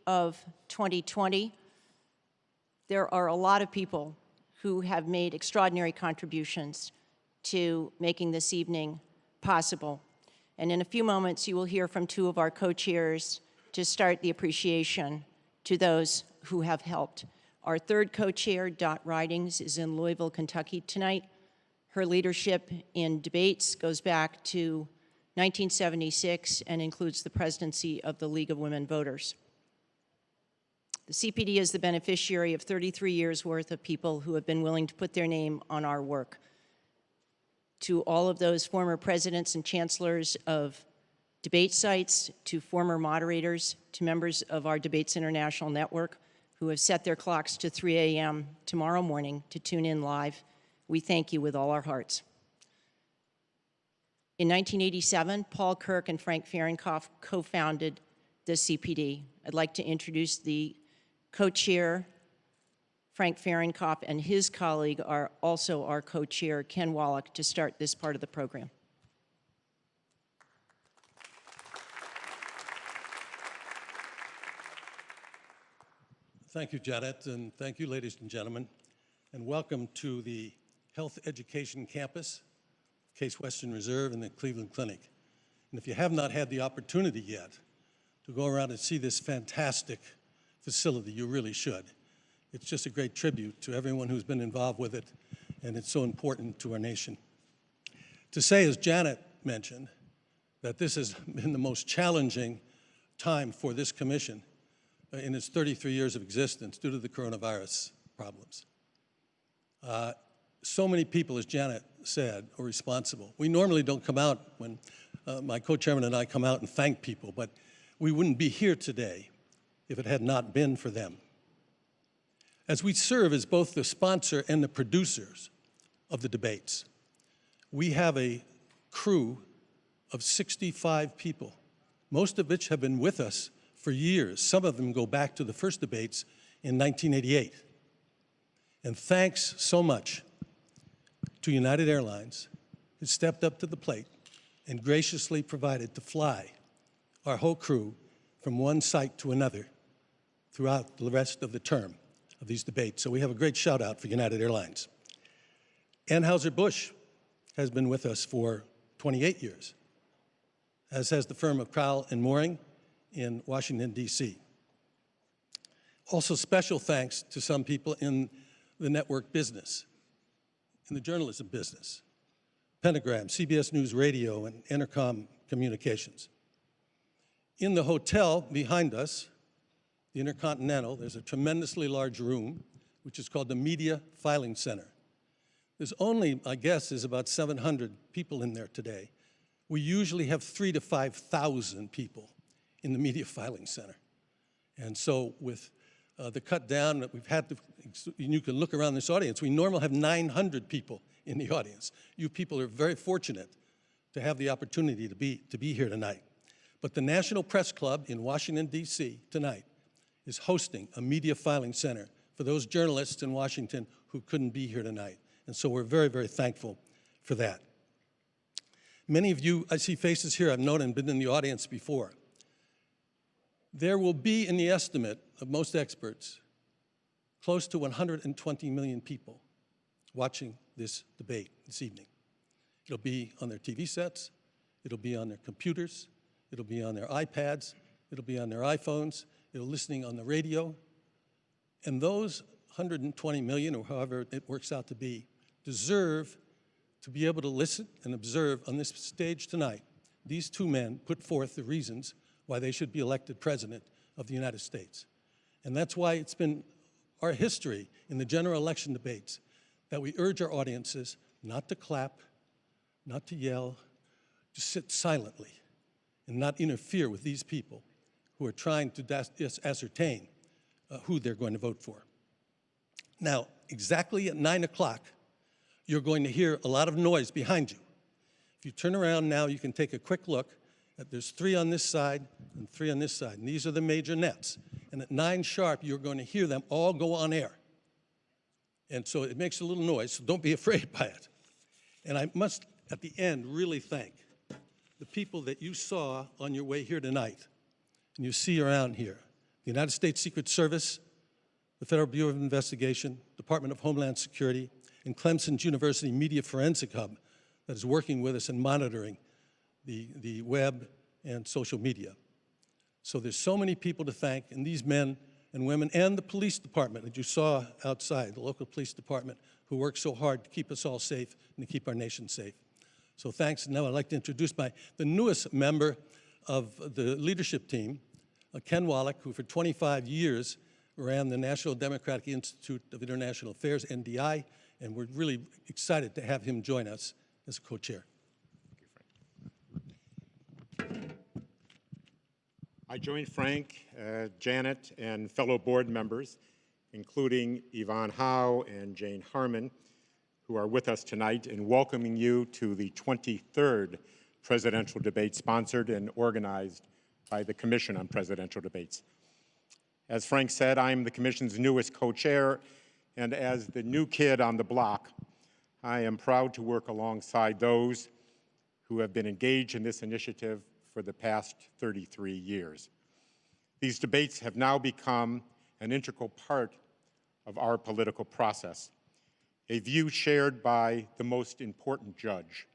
of 2020. There are a lot of people who have made extraordinary contributions to making this evening possible. And in a few moments, you will hear from two of our co-chairs to start the appreciation to those who have helped. Our third co-chair, Dot Ridings, is in Louisville, Kentucky tonight. Her leadership in debates goes back to 1976 and includes the presidency of the League of Women Voters. The CPD is the beneficiary of 33 years' worth of people who have been willing to put their name on our work. To all of those former presidents and chancellors of debate sites, to former moderators, to members of our Debates International network who have set their clocks to 3 a.m. tomorrow morning to tune in live, we thank you with all our hearts. In 1987, Paul Kirk and Frank Fahrenkopf co-founded the CPD. I'd like to introduce the co-chair, Frank Fahrenkopf, and his colleague are also our co-chair, Ken Wallach, to start this part of the program. Thank you, Janet, and thank you, ladies and gentlemen, and welcome to the Health Education Campus, Case Western Reserve, and the Cleveland Clinic. And if you have not had the opportunity yet to go around and see this fantastic facility, you really should. It's just a great tribute to everyone who's been involved with it, and it's so important to our nation. To say, as Janet mentioned, that this has been the most challenging time for this commission in its 33 years of existence due to the coronavirus problems. So many people, as Janet said, are responsible. We normally don't come out when my co-chairman and I come out and thank people, but we wouldn't be here today if it had not been for them. As we serve as both the sponsor and the producers of the debates, we have a crew of 65 people, most of which have been with us for years. Some of them go back to the first debates in 1988. And thanks so much to United Airlines, who stepped up to the plate and graciously provided to fly our whole crew from one site to another throughout the rest of the term of these debates. So we have a great shout out for United Airlines. Anheuser-Busch has been with us for 28 years, as has the firm of Crowell and Mooring in Washington, D.C. Also special thanks to some people in the network business, in the journalism business, Pentagram, CBS News Radio, and Intercom Communications. In the hotel behind us, the Intercontinental, there's a tremendously large room, which is called the Media Filing Center. There's only, I guess, is about 700 people in there today. We usually have 3,000 to 5,000 people in the Media Filing Center. And so with the cut down that we've had to, you can look around this audience, we normally have 900 people in the audience. You people are very fortunate to have the opportunity to be here tonight. But the National Press Club in Washington, D.C. tonight is hosting a media filing center for those journalists in Washington who couldn't be here tonight. And so we're very, very thankful for that. Many of you, I see faces here I've known and been in the audience before. There will be, in the estimate of most experts, close to 120 million people watching this debate this evening. It'll be on their TV sets, it'll be on their computers, it'll be on their iPads, it'll be on their iPhones, it'll be listening on the radio. And those 120 million, or however it works out to be, deserve to be able to listen and observe on this stage tonight. These two men put forth the reasons why they should be elected president of the United States. And that's why it's been our history in the general election debates that we urge our audiences not to clap, not to yell, to sit silently and not interfere with these people who are trying to ascertain who they're going to vote for. Now, exactly at 9 o'clock, you're going to hear a lot of noise behind you. If you turn around now, you can take a quick look. There's 3 on this side and 3 on this side, and these are the major nets. And at 9 sharp, you're going to hear them all go on air. And so it makes a little noise, so don't be afraid by it. And I must, at the end, really thank the people that you saw on your way here tonight and you see around here. the United States Secret Service, the Federal Bureau of Investigation, Department of Homeland Security, and Clemson's University Media Forensic Hub that is working with us and monitoring the web and social media. So there's so many people to thank, and these men and women, and the police department that you saw outside, the local police department, who work so hard to keep us all safe and to keep our nation safe. So thanks. Now I'd like to introduce the newest member of the leadership team, Ken Wallach, who for 25 years ran the National Democratic Institute of International Affairs, NDI, and we're really excited to have him join us as a co-chair. I join Frank, Janet, and fellow board members, including Yvonne Howe and Jane Harmon, who are with us tonight, in welcoming you to the 23rd presidential debate sponsored and organized by the Commission on Presidential Debates. As Frank said, I'm the Commission's newest co-chair, and as the new kid on the block, I am proud to work alongside those who have been engaged in this initiative for the past 33 years. These debates have now become an integral part of our political process, a view shared by the most important judge,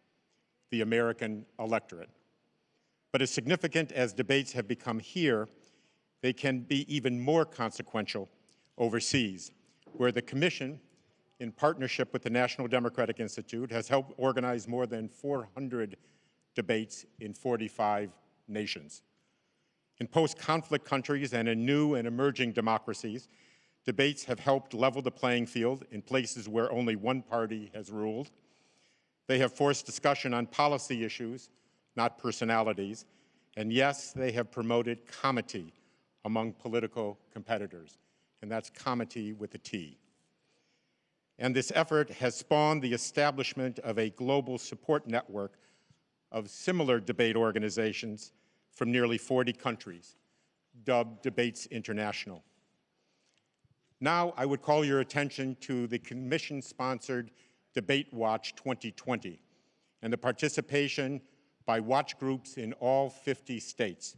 the American electorate. But as significant as debates have become here, they can be even more consequential overseas, where the Commission, in partnership with the National Democratic Institute, has helped organize more than 400 debates in 45 nations. In post-conflict countries and in new and emerging democracies, debates have helped level the playing field in places where only one party has ruled. They have forced discussion on policy issues, not personalities, and yes, they have promoted comity among political competitors, and that's comity with a T. And this effort has spawned the establishment of a global support network of similar debate organizations from nearly 40 countries, dubbed Debates International. Now, I would call your attention to the Commission-sponsored Debate Watch 2020 and the participation by watch groups in all 50 states.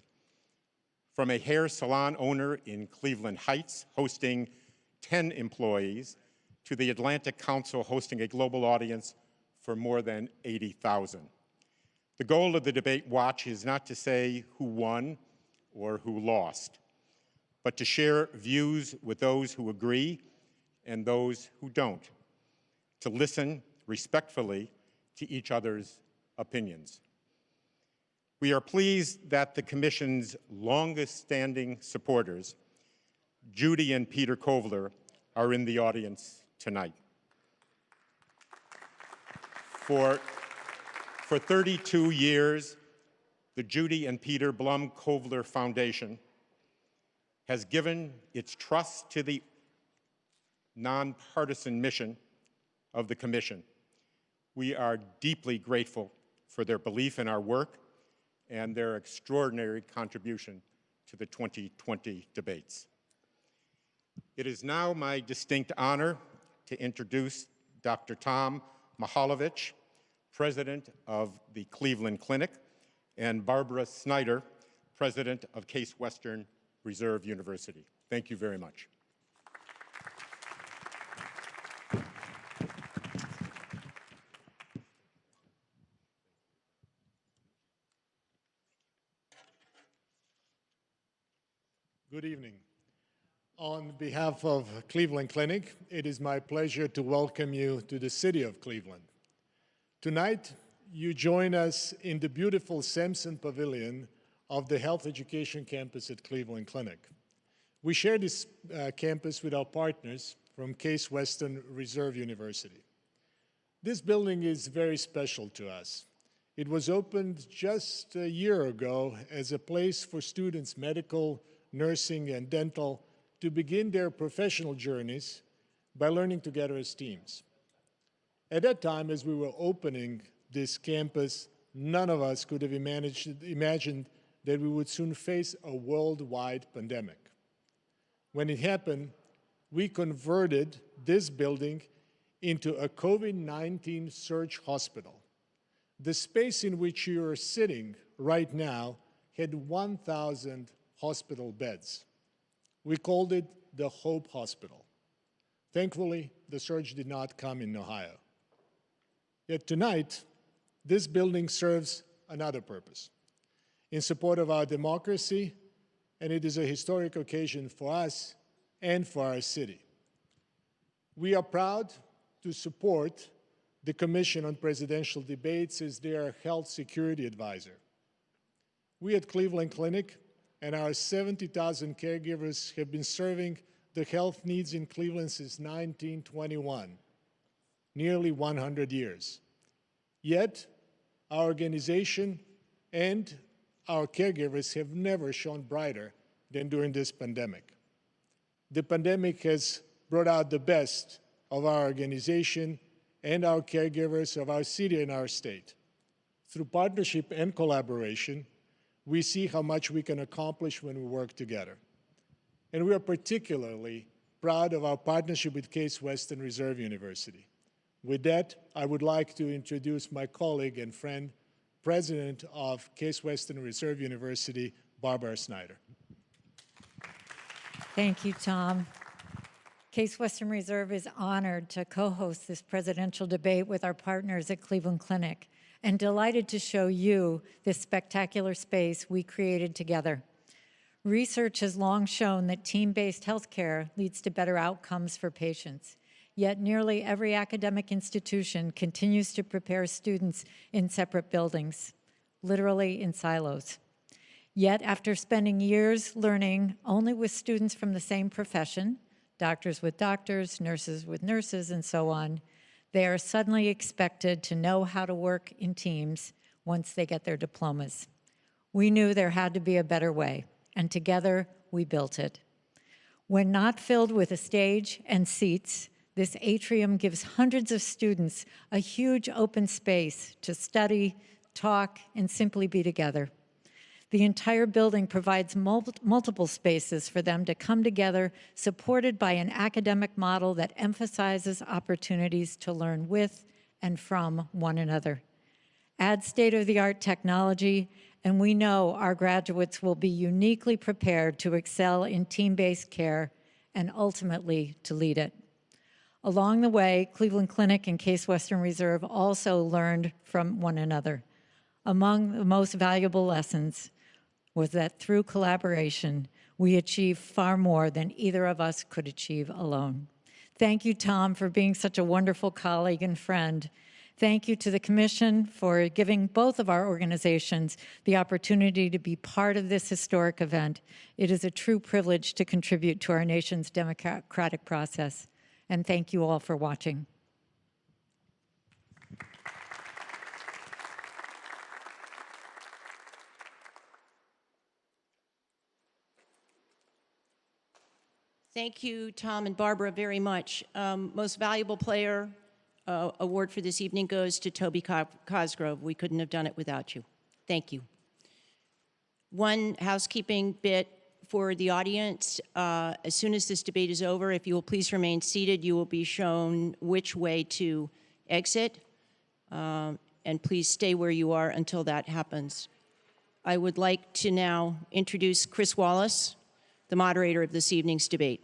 From a hair salon owner in Cleveland Heights hosting 10 employees to the Atlantic Council hosting a global audience for more than 80,000. The goal of the Debate Watch is not to say who won or who lost, but to share views with those who agree and those who don't, to listen respectfully to each other's opinions. We are pleased that the Commission's longest-standing supporters, Judy and Peter Kovler, are in the audience tonight. For 32 years, the Judy and Peter Blum Kovler Foundation has given its trust to the nonpartisan mission of the Commission. We are deeply grateful for their belief in our work and their extraordinary contribution to the 2020 debates. It is now my distinct honor to introduce Dr. Tom Mihaljevic, President of the Cleveland Clinic, and Barbara Snyder, President of Case Western Reserve University. Thank you very much. Good evening. On behalf of Cleveland Clinic, it is my pleasure to welcome you to the city of Cleveland. Tonight, you join us in the beautiful Sampson Pavilion of the Health Education Campus at Cleveland Clinic. We share this campus with our partners from Case Western Reserve University. This building is very special to us. It was opened just a year ago as a place for students, medical, nursing, and dental, to begin their professional journeys by learning together as teams. At that time, as we were opening this campus, none of us could have imagined that we would soon face a worldwide pandemic. When it happened, we converted this building into a COVID-19 surge hospital. The space in which you are sitting right now had 1,000 hospital beds. We called it the Hope Hospital. Thankfully, the surge did not come in Ohio. Yet tonight, this building serves another purpose in support of our democracy, and it is a historic occasion for us and for our city. We are proud to support the Commission on Presidential Debates as their health security advisor. We at Cleveland Clinic and our 70,000 caregivers have been serving the health needs in Cleveland since 1921, nearly 100 years. Yet, our organization and our caregivers have never shone brighter than during this pandemic. The pandemic has brought out the best of our organization and our caregivers, of our city and our state. Through partnership and collaboration, we see how much we can accomplish when we work together. And we are particularly proud of our partnership with Case Western Reserve University. With that, I would like to introduce my colleague and friend, President of Case Western Reserve University, Barbara Snyder. Thank you, Tom. Case Western Reserve is honored to co-host this presidential debate with our partners at Cleveland Clinic, and delighted to show you this spectacular space we created together. Research has long shown that team-based healthcare leads to better outcomes for patients. Yet nearly every academic institution continues to prepare students in separate buildings, literally in silos. Yet after spending years learning only with students from the same profession, doctors with doctors, nurses with nurses, and so on, they are suddenly expected to know how to work in teams once they get their diplomas. We knew there had to be a better way, and together we built it. When not filled with a stage and seats, this atrium gives hundreds of students a huge open space to study, talk, and simply be together. The entire building provides multiple spaces for them to come together, supported by an academic model that emphasizes opportunities to learn with and from one another. Add state-of-the-art technology, and we know our graduates will be uniquely prepared to excel in team-based care and ultimately to lead it. Along the way, Cleveland Clinic and Case Western Reserve also learned from one another. Among the most valuable lessons was that through collaboration, we achieve far more than either of us could achieve alone. Thank you, Tom, for being such a wonderful colleague and friend. Thank you to the Commission for giving both of our organizations the opportunity to be part of this historic event. It is a true privilege to contribute to our nation's democratic process. And thank you all for watching. Thank you, Tom and Barbara, very much. Most Valuable Player award for this evening goes to Toby Cosgrove. We couldn't have done it without you. Thank you. One housekeeping bit for the audience. As soon as this debate is over, if you will please remain seated, you will be shown which way to exit. And please stay where you are until that happens. I would like to now introduce Chris Wallace, the moderator of this evening's debate.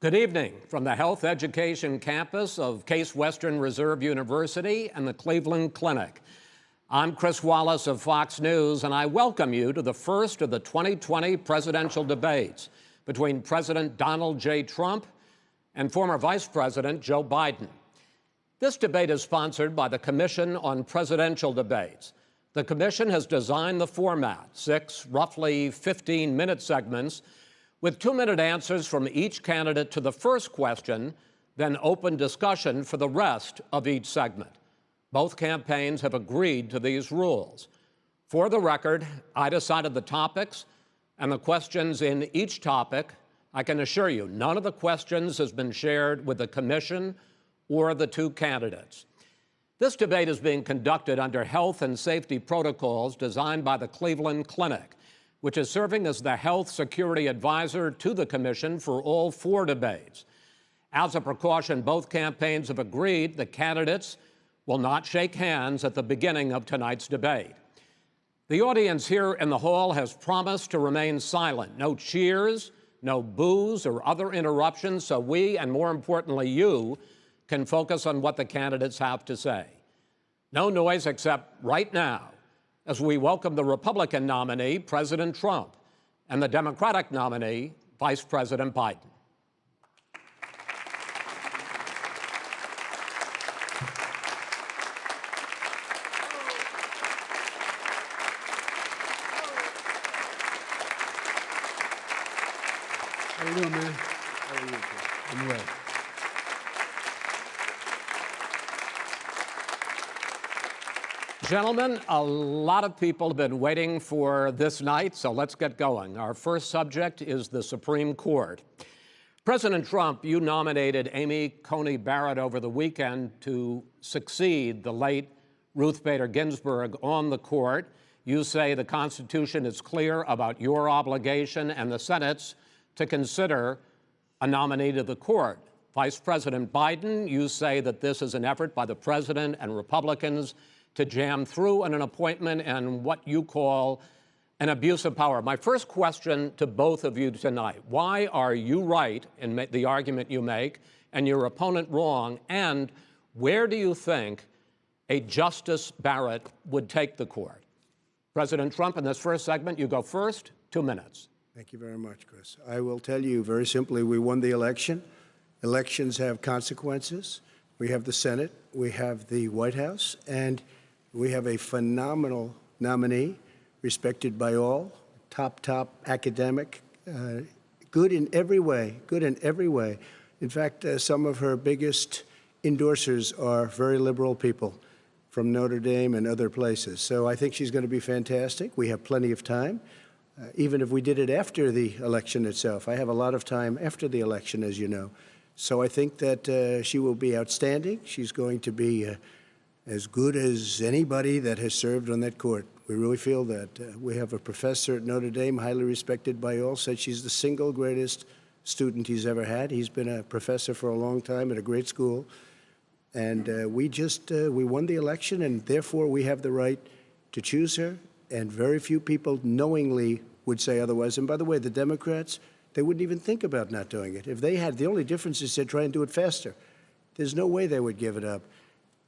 Good evening from the Health Education campus of Case Western Reserve University and the Cleveland Clinic. I'm Chris Wallace of Fox News, and I welcome you to the first of the 2020 presidential debates between President Donald J. Trump and former Vice President Joe Biden. This debate is sponsored by the Commission on Presidential Debates. The commission has designed the format, 6 roughly 15-minute segments, with 2-minute answers from each candidate to the first question, then open discussion for the rest of each segment. Both campaigns have agreed to these rules. For the record, I decided the topics and the questions in each topic. I can assure you, none of the questions has been shared with the commission or the 2 candidates. This debate is being conducted under health and safety protocols designed by the Cleveland Clinic, which is serving as the health security advisor to the commission for all 4 debates. As a precaution, both campaigns have agreed the candidates will not shake hands at the beginning of tonight's debate. The audience here in the hall has promised to remain silent. No cheers, no boos or other interruptions, so we, and more importantly you, can focus on what the candidates have to say. No noise except right now, as we welcome the Republican nominee, President Trump, and the Democratic nominee, Vice President Biden. How you doing, man? How are you? I'm well. Gentlemen, a lot of people have been waiting for this night, so let's get going. Our first subject is the Supreme Court. President Trump, you nominated Amy Coney Barrett over the weekend to succeed the late Ruth Bader Ginsburg on the court. You say the Constitution is clear about your obligation and the Senate's to consider a nominee to the court. Vice President Biden, you say that this is an effort by the president and Republicans to jam through an appointment and what you call an abuse of power. My first question to both of you tonight, why are you right in the argument you make and your opponent wrong, and where do you think a Justice Barrett would take the court? President Trump, in this first segment, you go first, 2 minutes. Thank you very much, Chris. I will tell you very simply, we won the election. Elections have consequences. We have the Senate, we have the White House, and we have a phenomenal nominee, respected by all, top academic, good in every way, In fact, some of her biggest endorsers are very liberal people from Notre Dame and other places. So I think she's going to be fantastic. We have plenty of time, even if we did it after the election itself. I have a lot of time after the election, as you know. So I think that she will be outstanding. She's going to be as good as anybody that has served on that court. We really feel that. We have a professor at Notre Dame, highly respected by all, said she's the single greatest student he's ever had. He's been a professor for a long time at a great school. And we won the election, and therefore we have the right to choose her. And very few people knowingly would say otherwise. And by the way, the Democrats, they wouldn't even think about not doing it. If they had, the only difference is they'd try and do it faster. There's no way they would give it up.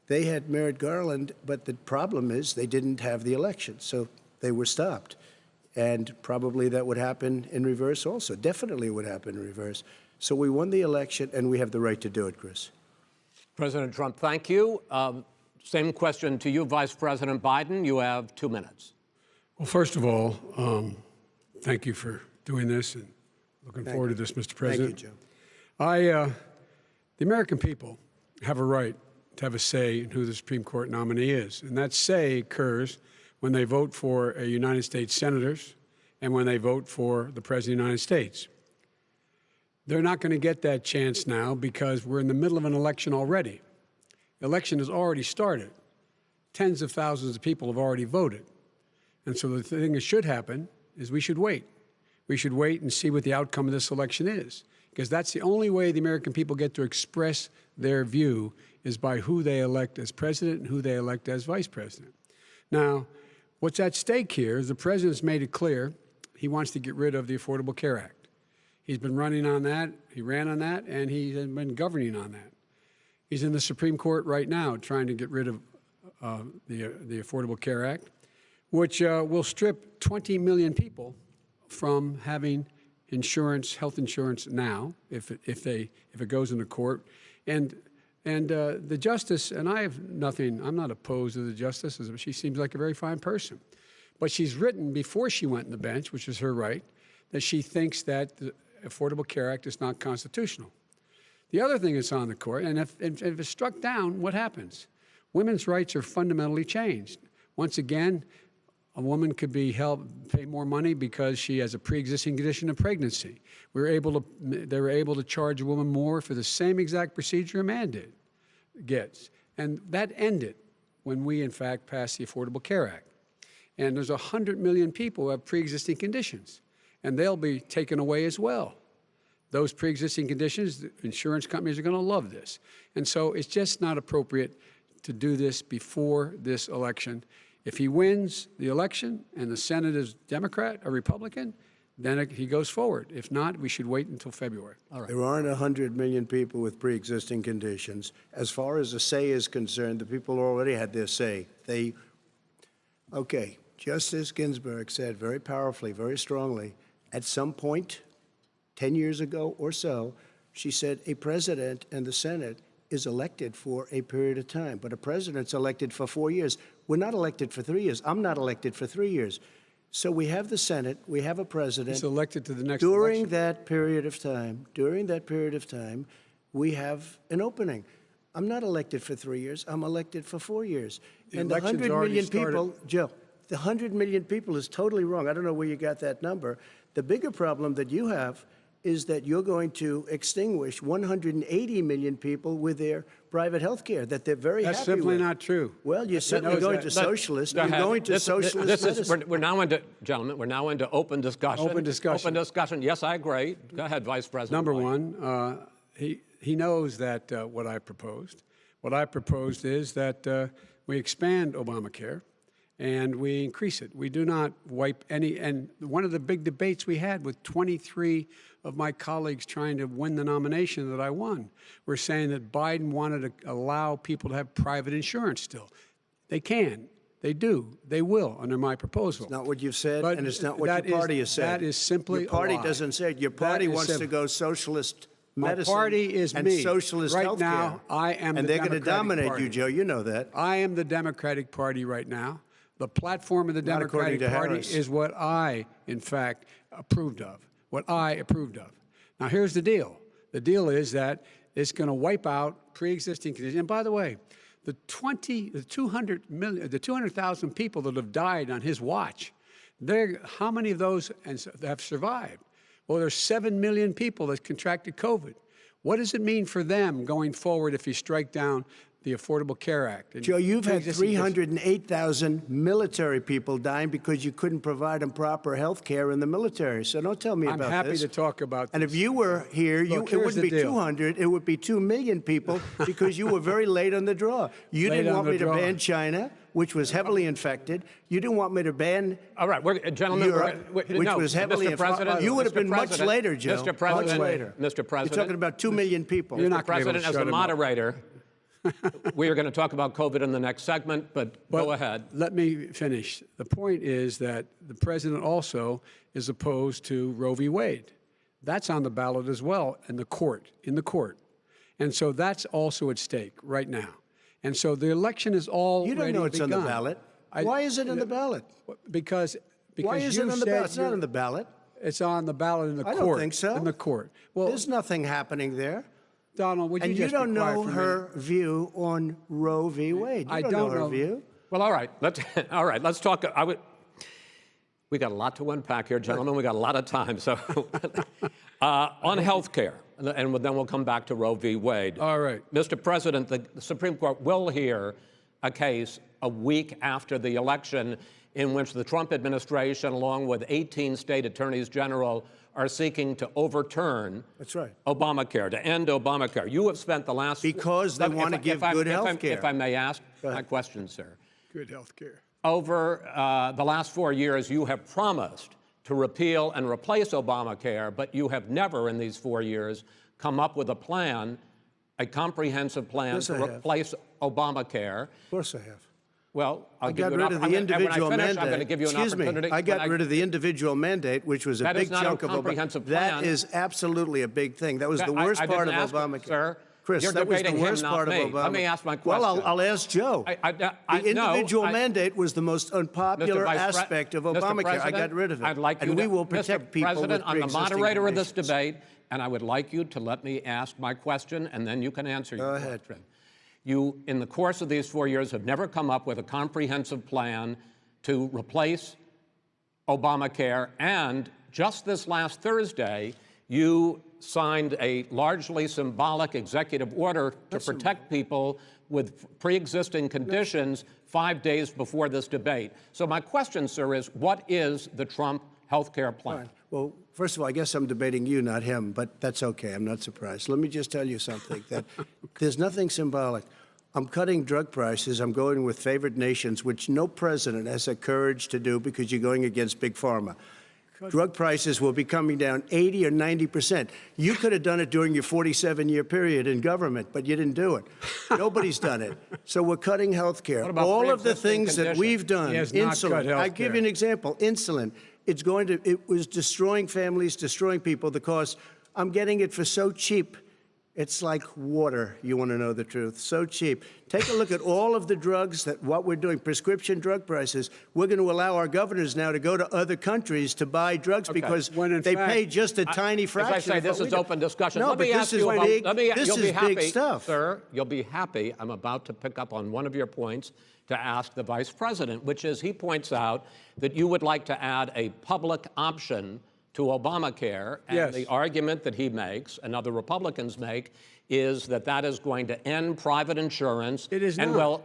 They had Merrick Garland, but the problem is they didn't have the election, so they were stopped. And probably that would happen in reverse also. Definitely would happen in reverse. So we won the election, and we have the right to do it, Chris. President Trump, thank you. Same question to you, Vice President Biden. You have 2 minutes. Well, first of all, thank you for doing this, and looking forward to this, Mr. President. Thank you, Joe. The American people have a right to have a say in who the Supreme Court nominee is. And that say occurs when they vote for United States senators and when they vote for the President of the United States. They're not going to get that chance now because we're in the middle of an election already. election has already started. Tens of thousands of people have already voted. And so the thing that should happen is we should wait. We should wait and see what the outcome of this election is, because that's the only way the American people get to express their view is by who they elect as president and who they elect as vice president. Now, what's at stake here is the president's made it clear he wants to get rid of the Affordable Care Act. He's been running on that, he ran on that, and he's been governing on that. He's in the Supreme Court right now trying to get rid of the Affordable Care Act, which will strip 20 million people from having insurance, health insurance now, if it goes into court. And the justice, and I have nothing, I'm not opposed to the justice, she seems like a very fine person. But she's written before she went on the bench, which is her right, that she thinks that the Affordable Care Act is not constitutional. The other thing that's on the court, and if it's struck down, what happens? Women's rights are fundamentally changed. Once again, a woman could be pay more money because she has a pre-existing condition of pregnancy. They were able to charge a woman more for the same exact procedure a man gets. And that ended when we, in fact, passed the Affordable Care Act. And there's 100 million people who have pre-existing conditions, and they'll be taken away as well. Those pre-existing conditions, the insurance companies are going to love this. And so it's just not appropriate to do this before this election. If he wins the election and the Senate is Democrat or Republican, then he goes forward. If not, we should wait until February. All right. There aren't 100 million people with pre-existing conditions. As far as the say is concerned, the people already had their say. Okay, Justice Ginsburg said very powerfully, very strongly, at some point, 10 years ago or so, she said a president and the Senate is elected for a period of time, but a president's elected for 4 years. We're not elected for 3 years. I'm not elected for 3 years. So we have the Senate, we have a president. He's elected to the next during election. that period of time, we have an opening. I'm not elected for 3 years. I'm elected for 4 years. And the 100 million people, Joe, the 100 million people is totally wrong. I don't know where you got that number. The bigger problem that you have is that you're going to extinguish 180 million people with their private health care that they're very happy with. That's simply not true. Well, you're certainly going to socialist. You're going to socialist medicine. We're now into, gentlemen, we're now into open discussion. Open discussion. Open discussion. Yes, I agree. Go ahead, Vice President. Number White. one, he knows that what I proposed. What I proposed is that we expand Obamacare and we increase it. We do not wipe any, and one of the big debates we had with 23 of my colleagues trying to win the nomination that I won, were saying that Biden wanted to allow people to have private insurance still. They can. They do. They will under my proposal. It's not what you've said, But and it's not what your party has said. That is simply your party a lie. doesn't say it. Your party wants to go socialist medicine. My party is and me. socialist right healthcare. now, I am and the they're going to dominate party. you, Joe. You know that. I am the Democratic Party right now. The platform of the Not according Democratic to Party Harris. is what I, in fact, approved of. What I approved of. Now, here's the deal. The deal is that it's going to wipe out pre-existing conditions. And by the way, the 200,000 people that have died on his watch, how many of those have survived? Well, there's 7 million people that contracted COVID. What does it mean for them going forward if you strike down the Affordable Care Act? Joe, you've had 308,000 military people dying because you couldn't provide them proper health care in the military. So don't tell me about this. I'm happy to talk about this. And if you were here, Look, it wouldn't be 200, it would be 2 million people because you were very late on the draw. You didn't want me to ban China, which was heavily infected. You didn't want me to ban all right, gentlemen, Europe, which was heavily infected. You would have been much later, Joe. Mr. President, much later. Mr. President. You're talking about 2 million people. You're not Mr. President, as the moderator, we are going to talk about COVID in the next segment, but go ahead. Let me finish. The point is that the president also is opposed to Roe v. Wade. That's on the ballot as well in the court. And so that's also at stake right now. And so the election is already begun. You don't know it's on the ballot. Why is it on the ballot? Because why is it on the ballot? It's not on the ballot. It's on the ballot in the court. I don't think so. In the court. Well, there's nothing happening there. Donald, would you just be quiet for a minute? And you don't know her view on Roe v. Wade. You don't know her view. Well, all right. Let's talk. We got a lot to unpack here, gentlemen. We got a lot of time. So On health care, and then we'll come back to Roe v. Wade. All right. Mr. President, the Supreme Court will hear a case a week after the election in which the Trump administration, along with 18 state attorneys general, are seeking to overturn Obamacare, to end Obamacare. You have spent the last... Because they want to give good health care. If I may ask my question, sir. Good health care. Over the last 4 years, you have promised to repeal and replace Obamacare, but you have never in these 4 years come up with a plan, a comprehensive plan to replace Obamacare. Of course I have. Well, I got rid of the individual mandate. I'm going to give you an opportunity. I got rid of the individual mandate, which was a big chunk of Obamacare. That is absolutely a big thing. That was the worst part of Obamacare. Sir, Chris, that was the worst part of Obamacare. Let me ask my question. Well, I'll ask Joe. The individual mandate was the most unpopular aspect of Obamacare. I got rid of it. I'd like you and we will protect people with President, I'm the moderator of this conditions. debate, and I would like you to let me ask my question, and then you can answer your question. Go ahead. You, in the course of these 4 years, have never come up with a comprehensive plan to replace Obamacare, and just this last Thursday, you signed a largely symbolic executive order to protect people with pre-existing conditions 5 days before this debate. So my question, sir, is what is the Trump health care plan? Fine. Well, first of all, I guess I'm debating you, not him, but that's okay. I'm not surprised. Let me just tell you something, that there's nothing symbolic. I'm cutting drug prices. I'm going with favored nations, which no president has the courage to do because you're going against Big Pharma. Drug prices will be coming down 80 or 90%. You could have done it during your 47-year period in government, but you didn't do it. Nobody's done it. So we're cutting health care. All of the things that we've done, insulin. I'll give you an example. Insulin. It was destroying families, destroying people. The cost, I'm getting it for so cheap. It's like water, you want to know the truth. So cheap. Take a look at all of the drugs what we're doing, prescription drug prices. We're going to allow our governors now to go to other countries to buy drugs because they pay just a tiny fraction. As I say, this is open discussion. No, let me but ask this you is about, big. This is big stuff. Sir, you'll be happy. I'm about to pick up on one of your points to ask the Vice President, which is he points out that you would like to add a public option to Obamacare. And the argument that he makes and other Republicans make is that that is going to end private insurance. It is and not. Well,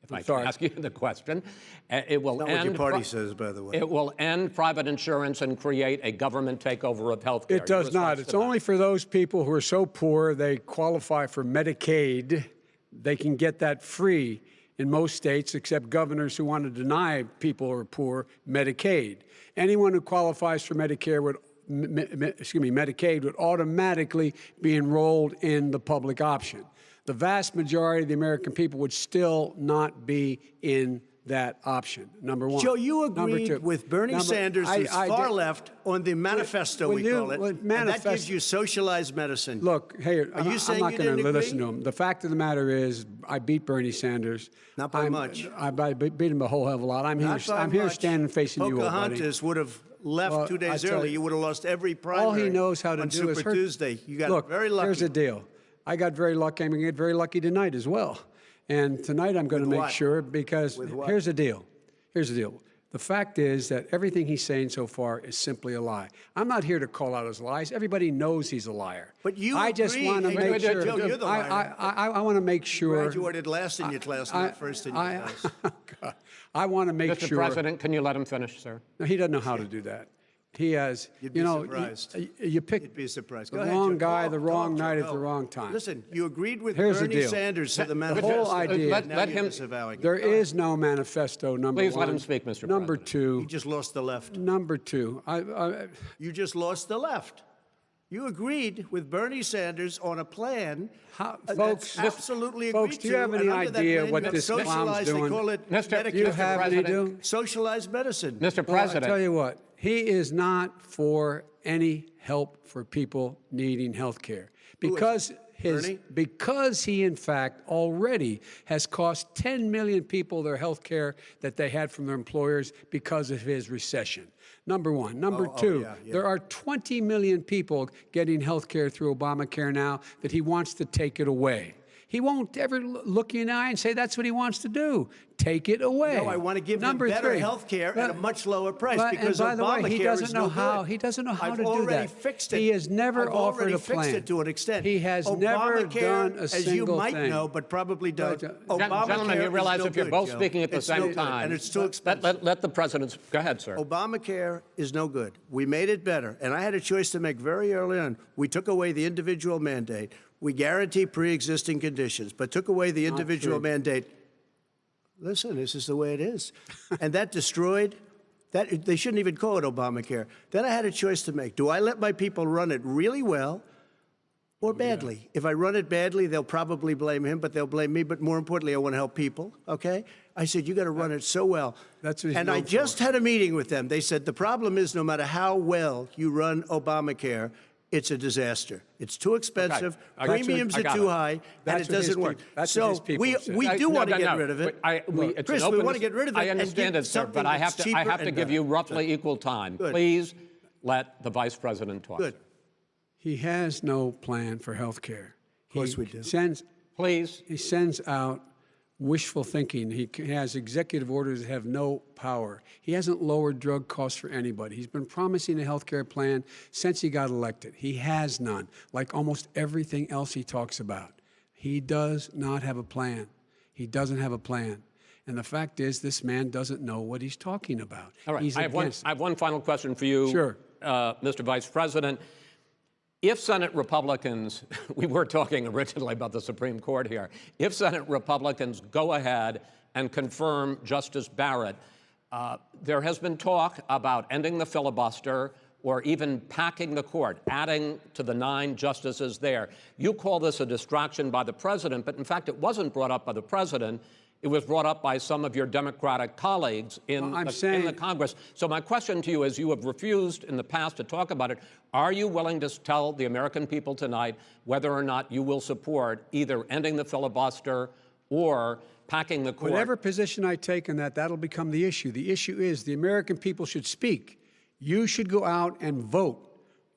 if I can ask you the question, it will end. Not what your party says, by the way. It will end private insurance and create a government takeover of health care. It does not. It's only for those people who are so poor they qualify for Medicaid. They can get that free in most states, except governors who want to deny people who are poor Medicaid. Anyone who qualifies for Medicare would Medicaid would automatically be enrolled in the public option. The vast majority of the American people would still not be in that option, number one. Joe, you agreed with Bernie Sanders, who's far left, on the manifesto, we call it, and that gives you socialized medicine. Look, hey, Are you saying I'm not going to listen agree? to him. The fact of the matter is, I beat Bernie Sanders. Not by much. I beat him a whole hell of a lot. I'm here standing facing you, old buddy. Pocahontas would have left 2 days early. You would have lost every primary. All he knows how to on do is Super Tuesday. You got very lucky. Here's the deal. I got very lucky. I'm going to get very lucky tonight as well. And tonight I'm going to make sure, because here's the deal. Here's the deal. The fact is that everything he's saying so far is simply a lie. I'm not here to call out his lies. Everybody knows he's a liar. But you I just want to make sure. Joe, you're the liar. I want to make sure. You graduated last in your class, not first in your class. I want to make sure. Mr. President, can you let him finish, sir? No, he doesn't know how to do that. He has, You'd be surprised. You pick You'd be surprised. the wrong guy, the wrong night at the wrong time. Listen, you agreed with Here's the Bernie deal. Sanders to the The manifesto. whole idea. Let him. There is no manifesto, number Please one. let him speak, Mr. Number President. two. You just lost the left. Number two. You just lost the left. You agreed with Bernie Sanders on a plan folks, that's absolutely agreed folks, do you have to, any and under that idea plan, what you this have clown's socialized, doing? They call it Mr. Do you Medicare. have any do? Socialized medicine. Mr. Well, I President. tell you what, he is not for any help for people needing health care. Because he, in fact, already has cost 10 million people their health care that they had from their employers because of his recession. Number one. Number two, there are 20 million people getting health care through Obamacare now that he wants to take it away. He won't ever look you in the eye and say that's what he wants to do. take it away. No, I want to give them better health care at a much lower price because and by the way, he Obamacare doesn't is know no how. good. He doesn't know how I've to do already that. fixed it. He has never I've offered already a plan. fixed it to an extent. He has never done a as you single might thing. know, but probably don't. Obamacare Gentlemen, you realize is no if you're good, both Joe. speaking at the It's same no good, time, and it's too expensive. let the president go ahead, sir. Obamacare is no good. We made it better, and I had a choice to make very early on. We took away the individual mandate. We guarantee pre-existing conditions, but took away the individual mandate. Listen, this is the way it is. And that destroyed, they shouldn't even call it Obamacare. Then I had a choice to make. Do I let my people run it really well or badly? Yeah. If I run it badly, they'll probably blame him, but they'll blame me. But more importantly, I want to help people, okay? I said, you got to run it so well. That's what and I just had a meeting with them. They said, the problem is no matter how well you run Obamacare, it's a disaster. It's too expensive. Okay. Premiums are too high, and it doesn't work. So we do want to get rid of it. Chris, we want to get rid of it. I understand it, sir, but I have to give you roughly equal time. Good. Please let the Vice President talk. Good. He has no plan for health care. Of course we do. He sends out wishful thinking. He has executive orders that have no power. He hasn't lowered drug costs for anybody. He's been promising a health care plan since he got elected. He has none, like almost everything else he talks about. He does not have a plan. He doesn't have a plan. And the fact is, this man doesn't know what he's talking about. All right, I have one final question for you, sure. Mr. Vice President. If Senate Republicans, we were talking originally about the Supreme Court here, if Senate Republicans go ahead and confirm Justice Barrett, there has been talk about ending the filibuster or even packing the court, adding to the 9 justices there. You call this a distraction by the president, but in fact it wasn't brought up by the president. It was brought up by some of your Democratic colleagues in the Congress. So my question to you is, you have refused in the past to talk about it. Are you willing to tell the American people tonight whether or not you will support either ending the filibuster or packing the court? Whatever position I take on that, that'll become the issue. The issue is the American people should speak. You should go out and vote.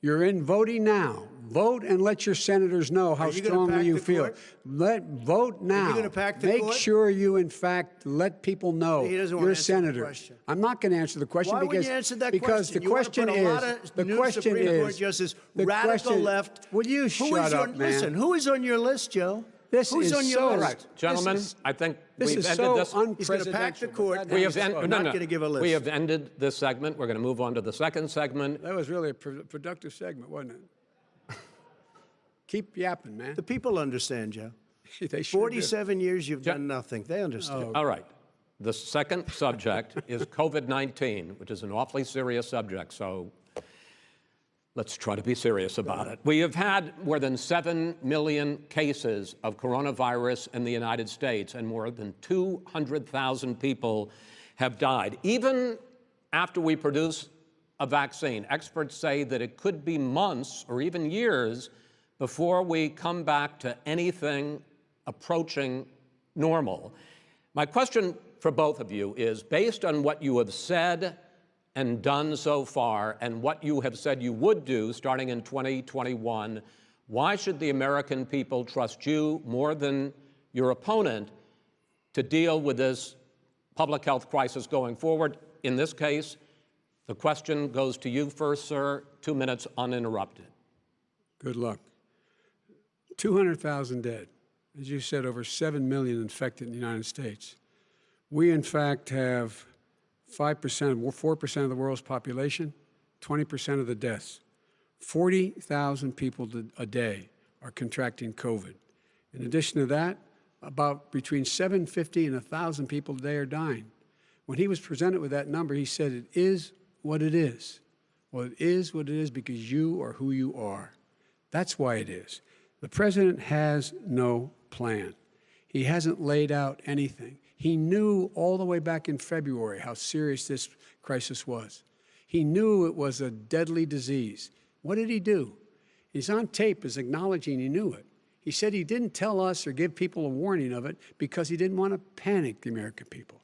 You're in voting now. Vote and let your senators know how strongly you feel. Vote now. Are you going to pack the court? Make sure you, in fact, let people know you're a senator. I'm not going to answer the question because the question is radical left. Will you shut up, man? Listen, who is on your list, Joe? Who's on your list? Right. Gentlemen, I think we've ended this. He's going to pack the court. We have not going to give a list. We have ended this segment. We're going to move on to the second segment. That was really a productive segment, wasn't it? Keep yapping, man. The people understand, Joe. They sure 47 years you've done nothing. They understand. All right. The second subject is COVID-19, which is an awfully serious subject, so let's try to be serious about it. We have had more than 7 million cases of coronavirus in the United States, and more than 200,000 people have died. Even after we produce a vaccine, experts say that it could be months or even years before we come back to anything approaching normal. My question for both of you is, based on what you have said and done so far, and what you have said you would do starting in 2021, why should the American people trust you more than your opponent to deal with this public health crisis going forward? In this case, the question goes to you first, sir. 2 minutes uninterrupted. Good luck. 200,000 dead. As you said, over 7 million infected in the United States. We, in fact, have 5%, 4% of the world's population, 20% of the deaths. 40,000 people a day are contracting COVID. In addition to that, about between 750 and 1,000 people a day are dying. When he was presented with that number, he said, it is what it is. Well, it is what it is because you are who you are. That's why it is. The president has no plan. He hasn't laid out anything. He knew all the way back in February how serious this crisis was. He knew it was a deadly disease. What did he do? He's on tape as acknowledging he knew it. He said he didn't tell us or give people a warning of it because he didn't want to panic the American people.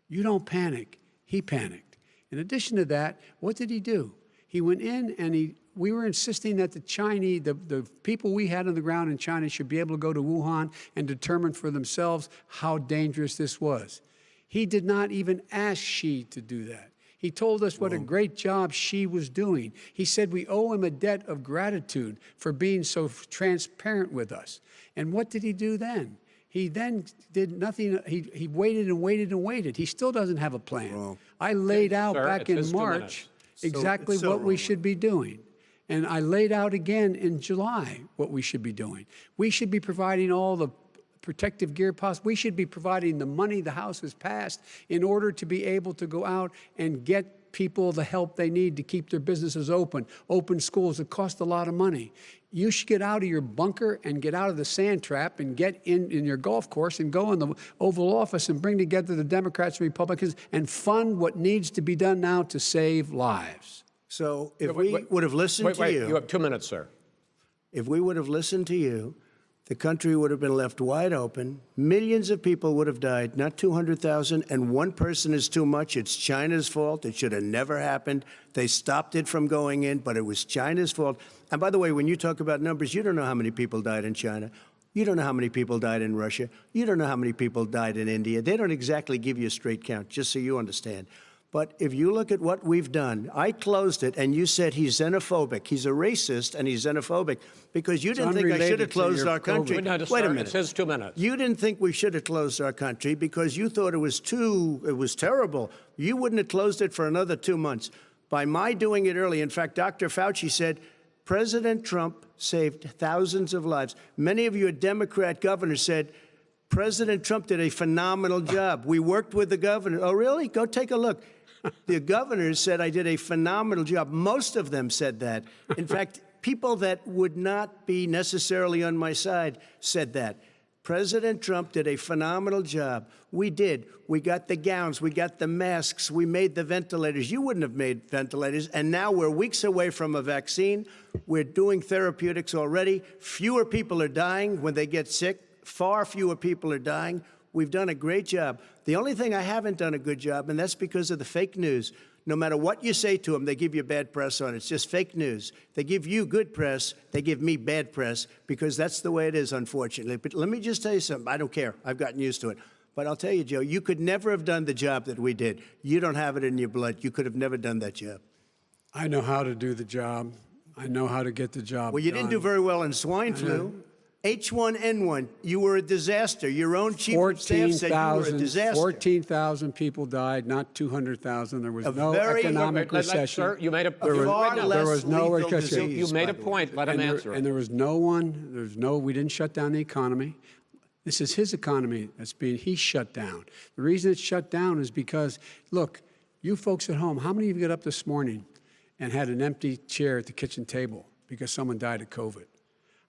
You don't panic. He panicked. In addition to that, what did he do? He went in and we were insisting that the Chinese, the people we had on the ground in China should be able to go to Wuhan and determine for themselves how dangerous this was. He did not even ask Xi to do that. He told us what a great job Xi was doing. He said we owe him a debt of gratitude for being so transparent with us. And what did he do then? He then did nothing. He waited and waited and waited. He still doesn't have a plan. I laid out Sir, back it's in his 2 March minutes. exactly what we should be doing. And I laid out again in July what we should be doing. We should be providing all the protective gear possible. We should be providing the money the House has passed in order to be able to go out and get people the help they need to keep their businesses open schools. It costs a lot of money. You should get out of your bunker and get out of the sand trap and get in your golf course and go in the Oval Office and bring together the Democrats and Republicans and fund what needs to be done now to save lives. So if we would have listened to you... You have 2 minutes, sir. If we would have listened to you, the country would have been left wide open. Millions of people would have died, not 200,000, and one person is too much. It's China's fault. It should have never happened. They stopped it from going in, but it was China's fault. And by the way, when you talk about numbers, you don't know how many people died in China. You don't know how many people died in Russia. You don't know how many people died in India. They don't exactly give you a straight count, just so you understand. But if you look at what we've done, I closed it, and you said he's xenophobic. He's a racist, and he's xenophobic because you didn't think I should have closed our country. No, Wait a minute. It says 2 minutes. You didn't think we should have closed our country because you thought it was terrible. You wouldn't have closed it for another 2 months. By my doing it early, in fact, Dr. Fauci said, President Trump saved thousands of lives. Many of you Democrat governors said, President Trump did a phenomenal job. We worked with the governor. Oh, really? Go take a look. The governors said I did a phenomenal job. Most of them said that. In fact, people that would not be necessarily on my side said that. President Trump did a phenomenal job. We did. We got the gowns. We got the masks. We made the ventilators. You wouldn't have made ventilators. And now we're weeks away from a vaccine. We're doing therapeutics already. Fewer people are dying when they get sick. Far fewer people are dying. We've done a great job. The only thing I haven't done a good job, and that's because of the fake news. No matter what you say to them, they give you bad press on it. It's just fake news. They give you good press. They give me bad press because that's the way it is, unfortunately. But let me just tell you something. I don't care. I've gotten used to it. But I'll tell you, Joe, you could never have done the job that we did. You don't have it in your blood. You could have never done that job. I know how to do the job. I know how to get the job Well, you didn't do very well in swine flu. H1N1, you were a disaster. Your own chief of staff said you were a disaster. 14,000 people died, not 200,000. There was no economic recession. Sir, you made a There was no recession. You made a point. Let him answer. And there was we didn't shut down the economy. This is his economy he's shut down. The reason it's shut down is because, look, you folks at home, how many of you got up this morning and had an empty chair at the kitchen table because someone died of COVID?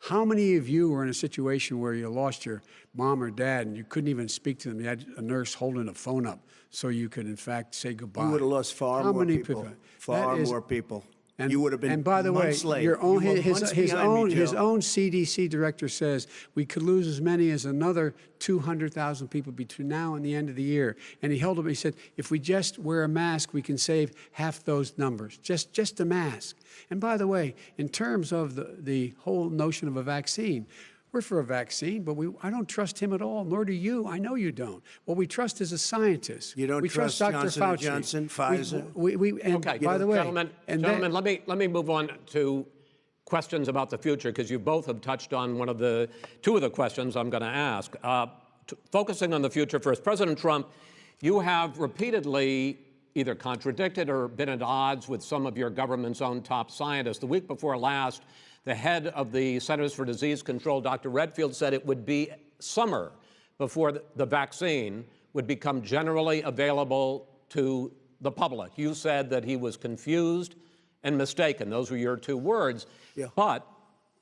How many of you were in a situation where you lost your mom or dad and you couldn't even speak to them? You had a nurse holding a phone up so you could, in fact, say goodbye. You would have lost far more people. Far more people. And you would have been And by the way, months late. your own, You were his months behind me, his Joe. own CDC director says we could lose as many as another 200,000 people between now and the end of the year. And he held up, he said, if we just wear a mask, we can save half those numbers, just a mask. And by the way, in terms of the whole notion of a vaccine, we're for a vaccine, but I don't trust him at all, nor do you. I know you don't. What we trust is a scientist. You don't we trust Dr. Johnson Fauci. & Johnson, Pfizer? Okay, by the way, gentlemen, let me move on to questions about the future, because you both have touched on two of the questions I'm going to ask. Focusing on the future first, President Trump, you have repeatedly either contradicted or been at odds with some of your government's own top scientists. The week before last, the head of the Centers for Disease Control, Dr. Redfield, said it would be summer before the vaccine would become generally available to the public. You said that he was confused and mistaken. Those were your two words. Yeah. But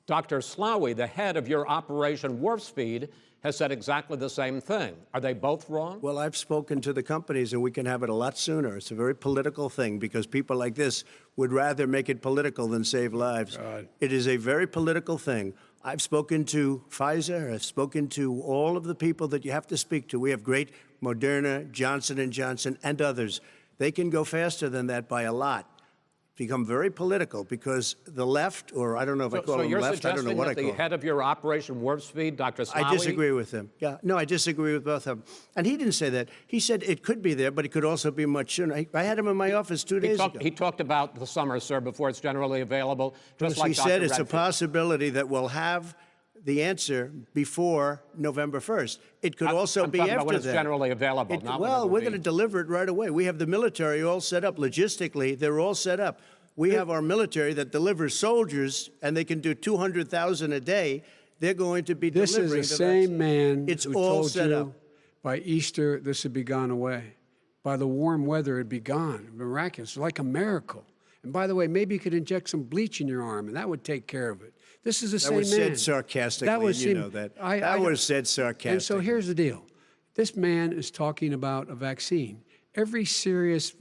Dr. Slaoui, the head of your Operation Warp Speed, has said exactly the same thing. Are they both wrong? Well, I've spoken to the companies, and we can have it a lot sooner. It's a very political thing because people like this would rather make it political than save lives. God. It is a very political thing. I've spoken to Pfizer. I've spoken to all of the people that you have to speak to. We have great Moderna, Johnson & Johnson, and others. They can go faster than that by a lot. become very political because the left, or I don't know if I call So them you're left, I don't know suggesting what that I call the them. head of your Operation Warp Speed, Dr. Slawi? I disagree with him. Yeah, no, I disagree with both of them. And he didn't say that. He said it could be there, but it could also be much sooner. I had him in my office 2 days ago. He talked about the summer, sir, before it's generally available, just like He Dr. said it's a Redfield. possibility that we'll have the answer before November 1st. It could also I'm be talking after about when it's that. generally available. Not when it Well, will we're be. going to deliver it right away. We have the military all set up. Logistically, they're all set up. We have our military that delivers soldiers, and they can do 200,000 a day. They're going to be This delivering is the vaccine. same man It's who all told set you up. by Easter this would be gone away. By the warm weather, it'd be gone. Miraculous, like a miracle. And by the way, maybe you could inject some bleach in your arm, and that would take care of it. This is the same That man. was said sarcastically, and you know that. That was said sarcastically. And so here's the deal. This man is talking about a vaccine. Every serious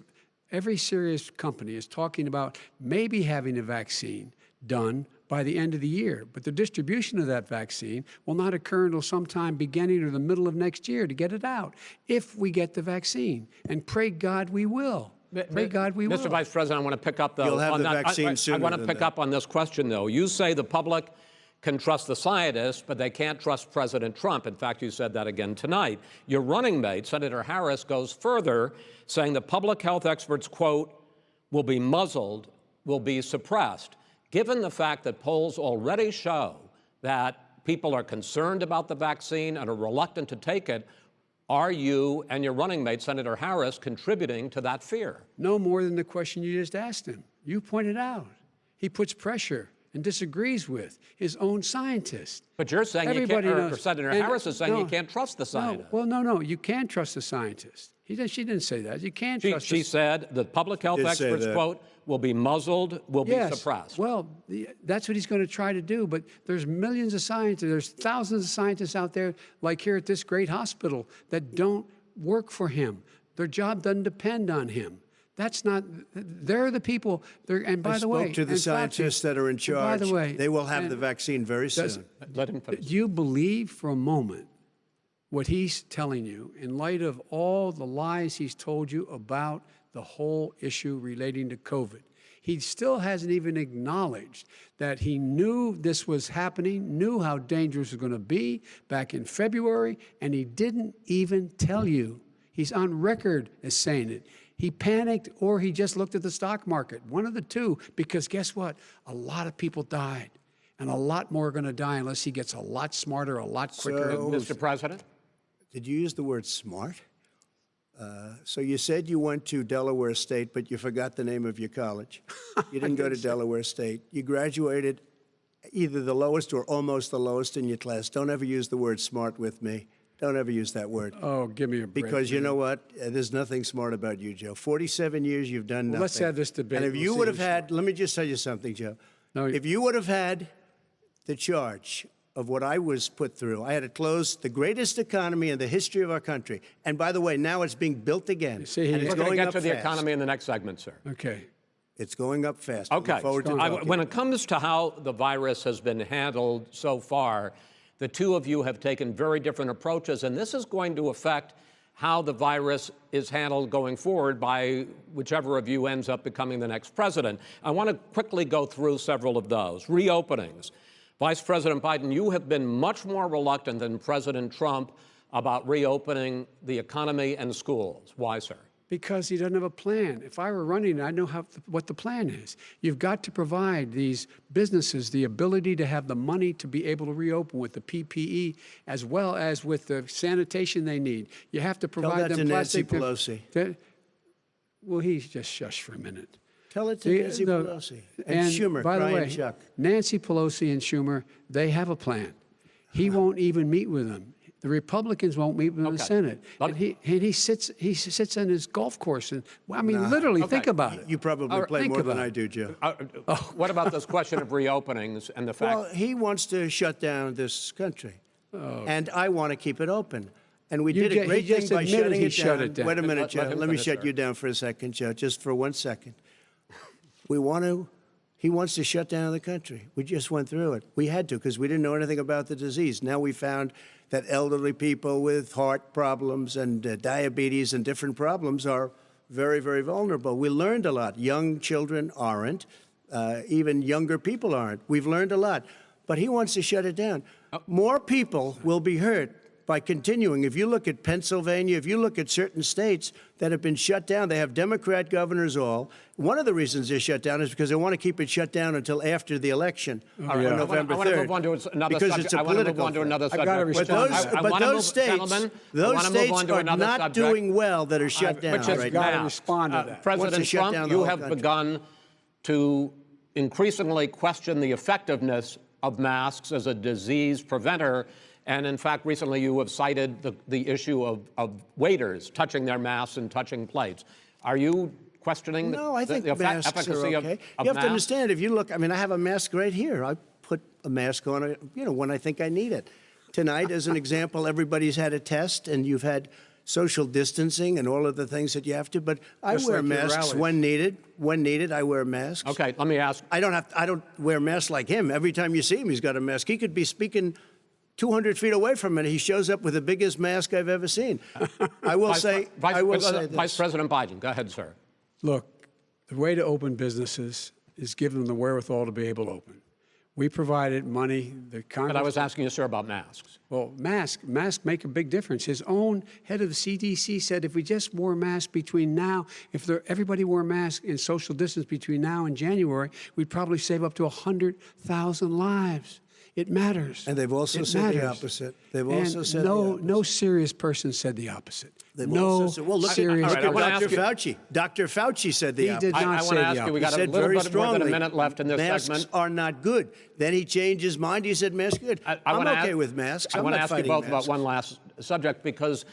company is talking about maybe having a vaccine done by the end of the year. But the distribution of that vaccine will not occur until sometime beginning or the middle of next year to get it out, if we get the vaccine. And pray God we will. Pray God we will. Mr. Vice President, I want to pick up, though. You'll have on the that. vaccine sooner I want to than pick that. up on this question, though. You say the public can trust the scientists, but they can't trust President Trump. In fact, you said that again tonight. Your running mate, Senator Harris, goes further, saying the public health experts, quote, will be muzzled, will be suppressed. Given the fact that polls already show that people are concerned about the vaccine and are reluctant to take it, are you and your running mate, Senator Harris, contributing to that fear? No more than the question you just asked him. You pointed out. He puts pressure and disagrees with his own scientists. But you're saying Everybody you can't, or knows. Senator And- Harris is saying no, you can't trust the scientists. No, you can trust the scientists. She didn't say that. You can't trust She said the public health Did say experts, that. quote, will be muzzled, will be suppressed. Well, that's what he's going to try to do. But there's millions of scientists, there's thousands of scientists out there, like here at this great hospital, that don't work for him. Their job doesn't depend on him. That's not, they're the people, and by the way. I spoke to the and Fauci, scientists that are in charge. By the way. They will have the vaccine very soon. Let him finish. Do you believe for a moment what he's telling you in light of all the lies he's told you about the whole issue relating to COVID? He still hasn't even acknowledged that he knew this was happening, knew how dangerous it was going to be back in February, and he didn't even tell you. He's on record as saying it. He panicked or he just looked at the stock market, one of the two, because guess what? A lot of people died, and a lot more are going to die unless he gets a lot smarter, a lot quicker. So- Mr. President? Did you use the word smart? So you said you went to Delaware State, but you forgot the name of your college. You didn't go to Delaware State. You graduated either the lowest or almost the lowest in your class. Don't ever use the word smart with me. Don't ever use that word. Oh, give me a break. Because you know what? There's nothing smart about you, Joe. 47 years, you've done nothing. let's have this debate. And if We'll you see would have who's had, let me just tell you something, Joe. No, If you would have had the charge of what I was put through, I had to close the greatest economy in the history of our country. And by the way, now it's being built again. see, and he's it's We're going to going get up to the fast. economy in the next segment, sir. Okay. It's going up fast. Okay. Look forward to talking. When it comes to how the virus has been handled so far, the two of you have taken very different approaches, and this is going to affect how the virus is handled going forward by whichever of you ends up becoming the next president. I want to quickly go through several of those. Reopenings. Vice President Biden, you have been much more reluctant than President Trump about reopening the economy and schools. Why, sir? Because he doesn't have a plan. If I were running, I know what the plan is. You've got to provide these businesses the ability to have the money to be able to reopen with the PPE as well as with the sanitation they need. You have to provide that them to Nancy plastic. Pelosi. Well, he's just shush for a minute. Tell it to Nancy Pelosi. And Schumer, by the Brian way, Chuck. Nancy Pelosi and Schumer, they have a plan. He won't even meet with them. The Republicans won't meet with him in the Senate. And he sits on his golf course. And I mean, literally, think about it. You probably play think more than about I it. do, Joe. What about this question of reopenings and the fact? Well, he wants to shut down this country. And I want to keep it open. And we did a great he thing just by admitted shutting he it shut down. it down. Wait a minute, Let Joe. him Let me finish, shut sir. you down for a second, Joe, just for 1 second. He wants to shut down the country. We just went through it. We had to because we didn't know anything about the disease. Now we found that elderly people with heart problems and diabetes and different problems are very, very vulnerable. We learned a lot. Young children aren't. Even younger people aren't. We've learned a lot. But he wants to shut it down. More people will be hurt by continuing. If you look at Pennsylvania, if you look at certain states that have been shut down, they have Democrat governors all. One of the reasons they're shut down is because they want to keep it shut down until after the election on November 3rd. I want to move on to another because subject. it's a I want to move political on to thing. another I've got to subject. respond. But those states are not doing well that are shut down Which is right got now. to respond to that. President shut down Trump, the you whole have country. begun to increasingly question the effectiveness of masks as a disease preventer. And in fact, recently you have cited the issue of waiters touching their masks and touching plates. Are you questioning No, I think the masks efficacy are of okay. of You have masks? to understand, if you look, I mean, I have a mask right here. I put a mask on, when I think I need it. Tonight, as an example, everybody's had a test, and you've had social distancing and all of the things that you have to. But I Just wear like your masks rallies. when needed. When needed, I wear masks. Okay, let me ask. I don't wear masks like him. Every time you see him, he's got a mask. He could be speaking 200 feet away from it. He shows up with the biggest mask I've ever seen. I will say this. Vice President Biden, go ahead, sir. Look, the way to open businesses is give them the wherewithal to be able to open. We provided money. The Congress. But I was asking you, sir, about masks. Well, masks make a big difference. His own head of the CDC said if we just wore masks between now, everybody wore masks in social distance between now and January, we'd probably save up to 100,000 lives. It matters. And they've also said the opposite. They've also said the opposite. No serious person said the opposite. They've No also said, well, look serious at wanna Dr. ask you- Fauci. Dr. Fauci said the He opposite. did not I say want to the ask you, we got a said little very bit more than a strongly, minute left in this masks segment. are not good. Then he changed his mind. He said masks are good. I'm wanna okay ask- with masks. I I'm want to not ask you fighting both about masks. one last subject, because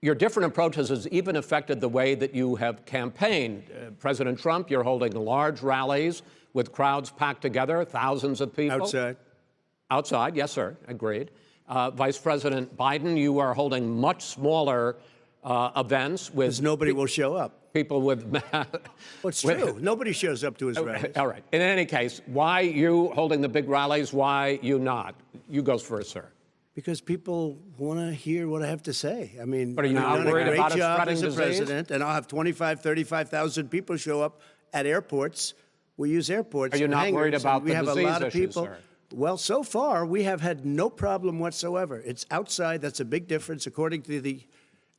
your different approaches has even affected the way that you have campaigned. President Trump, you're holding large rallies with crowds packed together, thousands of people. Outside. Outside, yes, sir, agreed. Vice President Biden, you are holding much smaller events with Because nobody will show up. people with Well, it's true. Nobody shows up to his rallies. All right. In any case, why you holding the big rallies? Why you not? You go first, sir. Because people want to hear what I have to say. I mean, But are you I've not done a worried great about it job spreading as a disease? president, and I'll have 35,000 people show up at airports. We use airports. Are you and not worried hangars, about and we the have a disease lot of issues, people. sir? Well, so far, we have had no problem whatsoever. It's outside. That's a big difference, according to the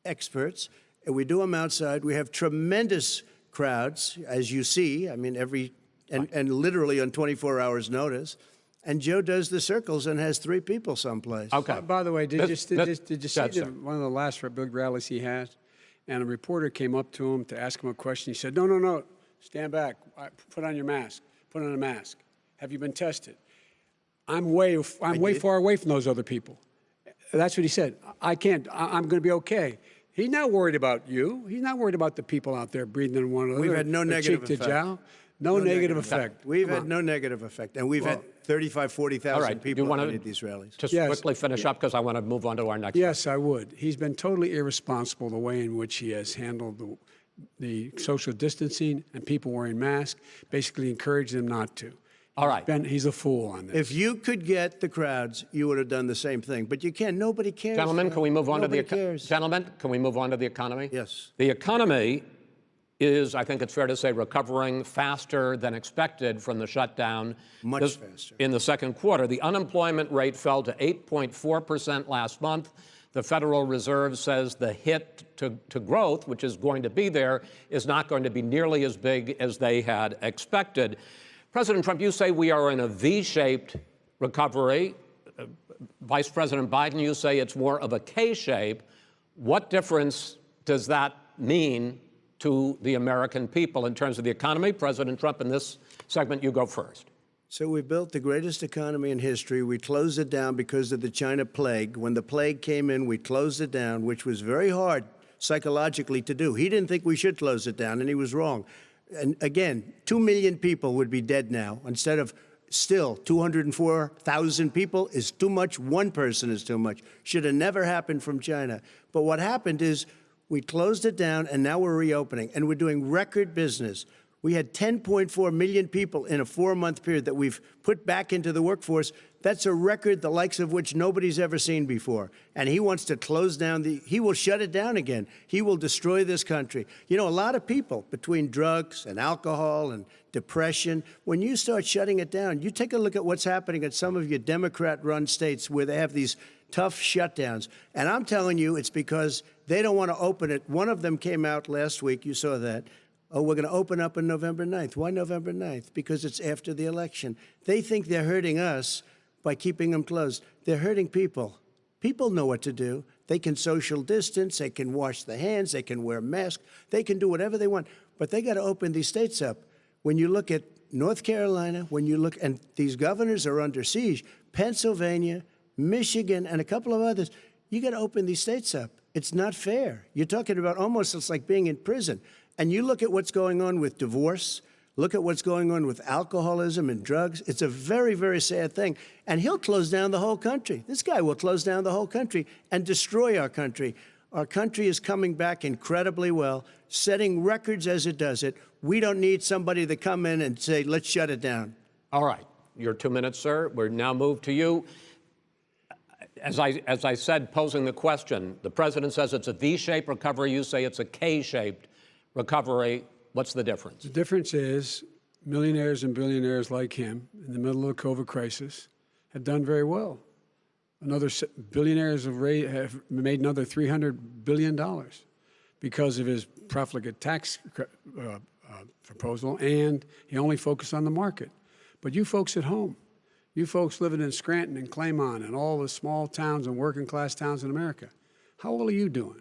experts. And we do them outside. We have tremendous crowds, as you see. I mean, and literally on 24 hours' notice. And Joe does the circles and has 3 people someplace. Okay. By the way, did you see sir. one of the last big rallies he had? And a reporter came up to him to ask him a question. He said, no, stand back. Put on your mask. Put on a mask. Have you been tested? I'm way far away from those other people. That's what he said. I can't. I'm going to be okay. He's not worried about you. He's not worried about the people out there breathing in one another. We've had no negative cheek to effect. jowl. No negative effect. We've had no negative effect. And we've had 35,000, 40,000 All right. people wanna at any of these rallies. Just Yes. quickly finish up, because I want to move on to our next. Yes, I would. He's been totally irresponsible the way in which he has handled the social distancing and people wearing masks, basically encouraged them not to. All right. He's a fool on this. If you could get the crowds, you would have done the same thing. But you can't. Nobody cares. Gentlemen, can we move on to the cares. Gentlemen, can we move on to the economy? Yes. The economy is, I think it's fair to say, recovering faster than expected from the shutdown. Much faster. In the second quarter, the unemployment rate fell to 8.4% last month. The Federal Reserve says the hit to growth, which is going to be there, is not going to be nearly as big as they had expected. President Trump, you say we are in a V-shaped recovery. Vice President Biden, you say it's more of a K-shape. What difference does that mean to the American people in terms of the economy? President Trump, in this segment, you go first. So we built the greatest economy in history. We closed it down because of the China plague. When the plague came in, we closed it down, which was very hard psychologically to do. He didn't think we should close it down, and he was wrong. And again, 2 million people would be dead now instead of still 204,000 people is too much. One person is too much. Should have never happened from China. But what happened is we closed it down, and now we're reopening, and we're doing record business. We had 10.4 million people in a 4-month period that we've put back into the workforce. That's a record the likes of which nobody's ever seen before. And he wants to close down he will shut it down again. He will destroy this country. You know, a lot of people, between drugs and alcohol and depression, when you start shutting it down, you take a look at what's happening at some of your Democrat-run states where they have these tough shutdowns. And I'm telling you, it's because they don't want to open it. One of them came out last week, you saw that. Oh, we're going to open up on November 9th. Why November 9th? Because it's after the election. They think they're hurting us by keeping them closed. They're hurting people. People know what to do. They can social distance. They can wash their hands. They can wear masks. They can do whatever they want. But they got to open these states up. When you look at North Carolina, when you look, and these governors are under siege, Pennsylvania, Michigan, and a couple of others, you got to open these states up. It's not fair. You're talking about almost, it's like being in prison. And you look at what's going on with divorce, look at what's going on with alcoholism and drugs. It's a very, very sad thing. And he'll close down the whole country. This guy will close down the whole country and destroy our country. Our country is coming back incredibly well, setting records as it does it. We don't need somebody to come in and say, let's shut it down. All right. Your 2 minutes, sir. We're now moved to you. As I said, posing the question, the president says it's a V-shaped recovery. You say it's a K-shaped recovery. What's the difference? The difference is millionaires and billionaires like him in the middle of the COVID crisis have done very well. Billionaires have made another $300 billion because of his profligate tax proposal, and he only focused on the market. But you folks at home, you folks living in Scranton and Claymont and all the small towns and working class towns in America, how well are you doing?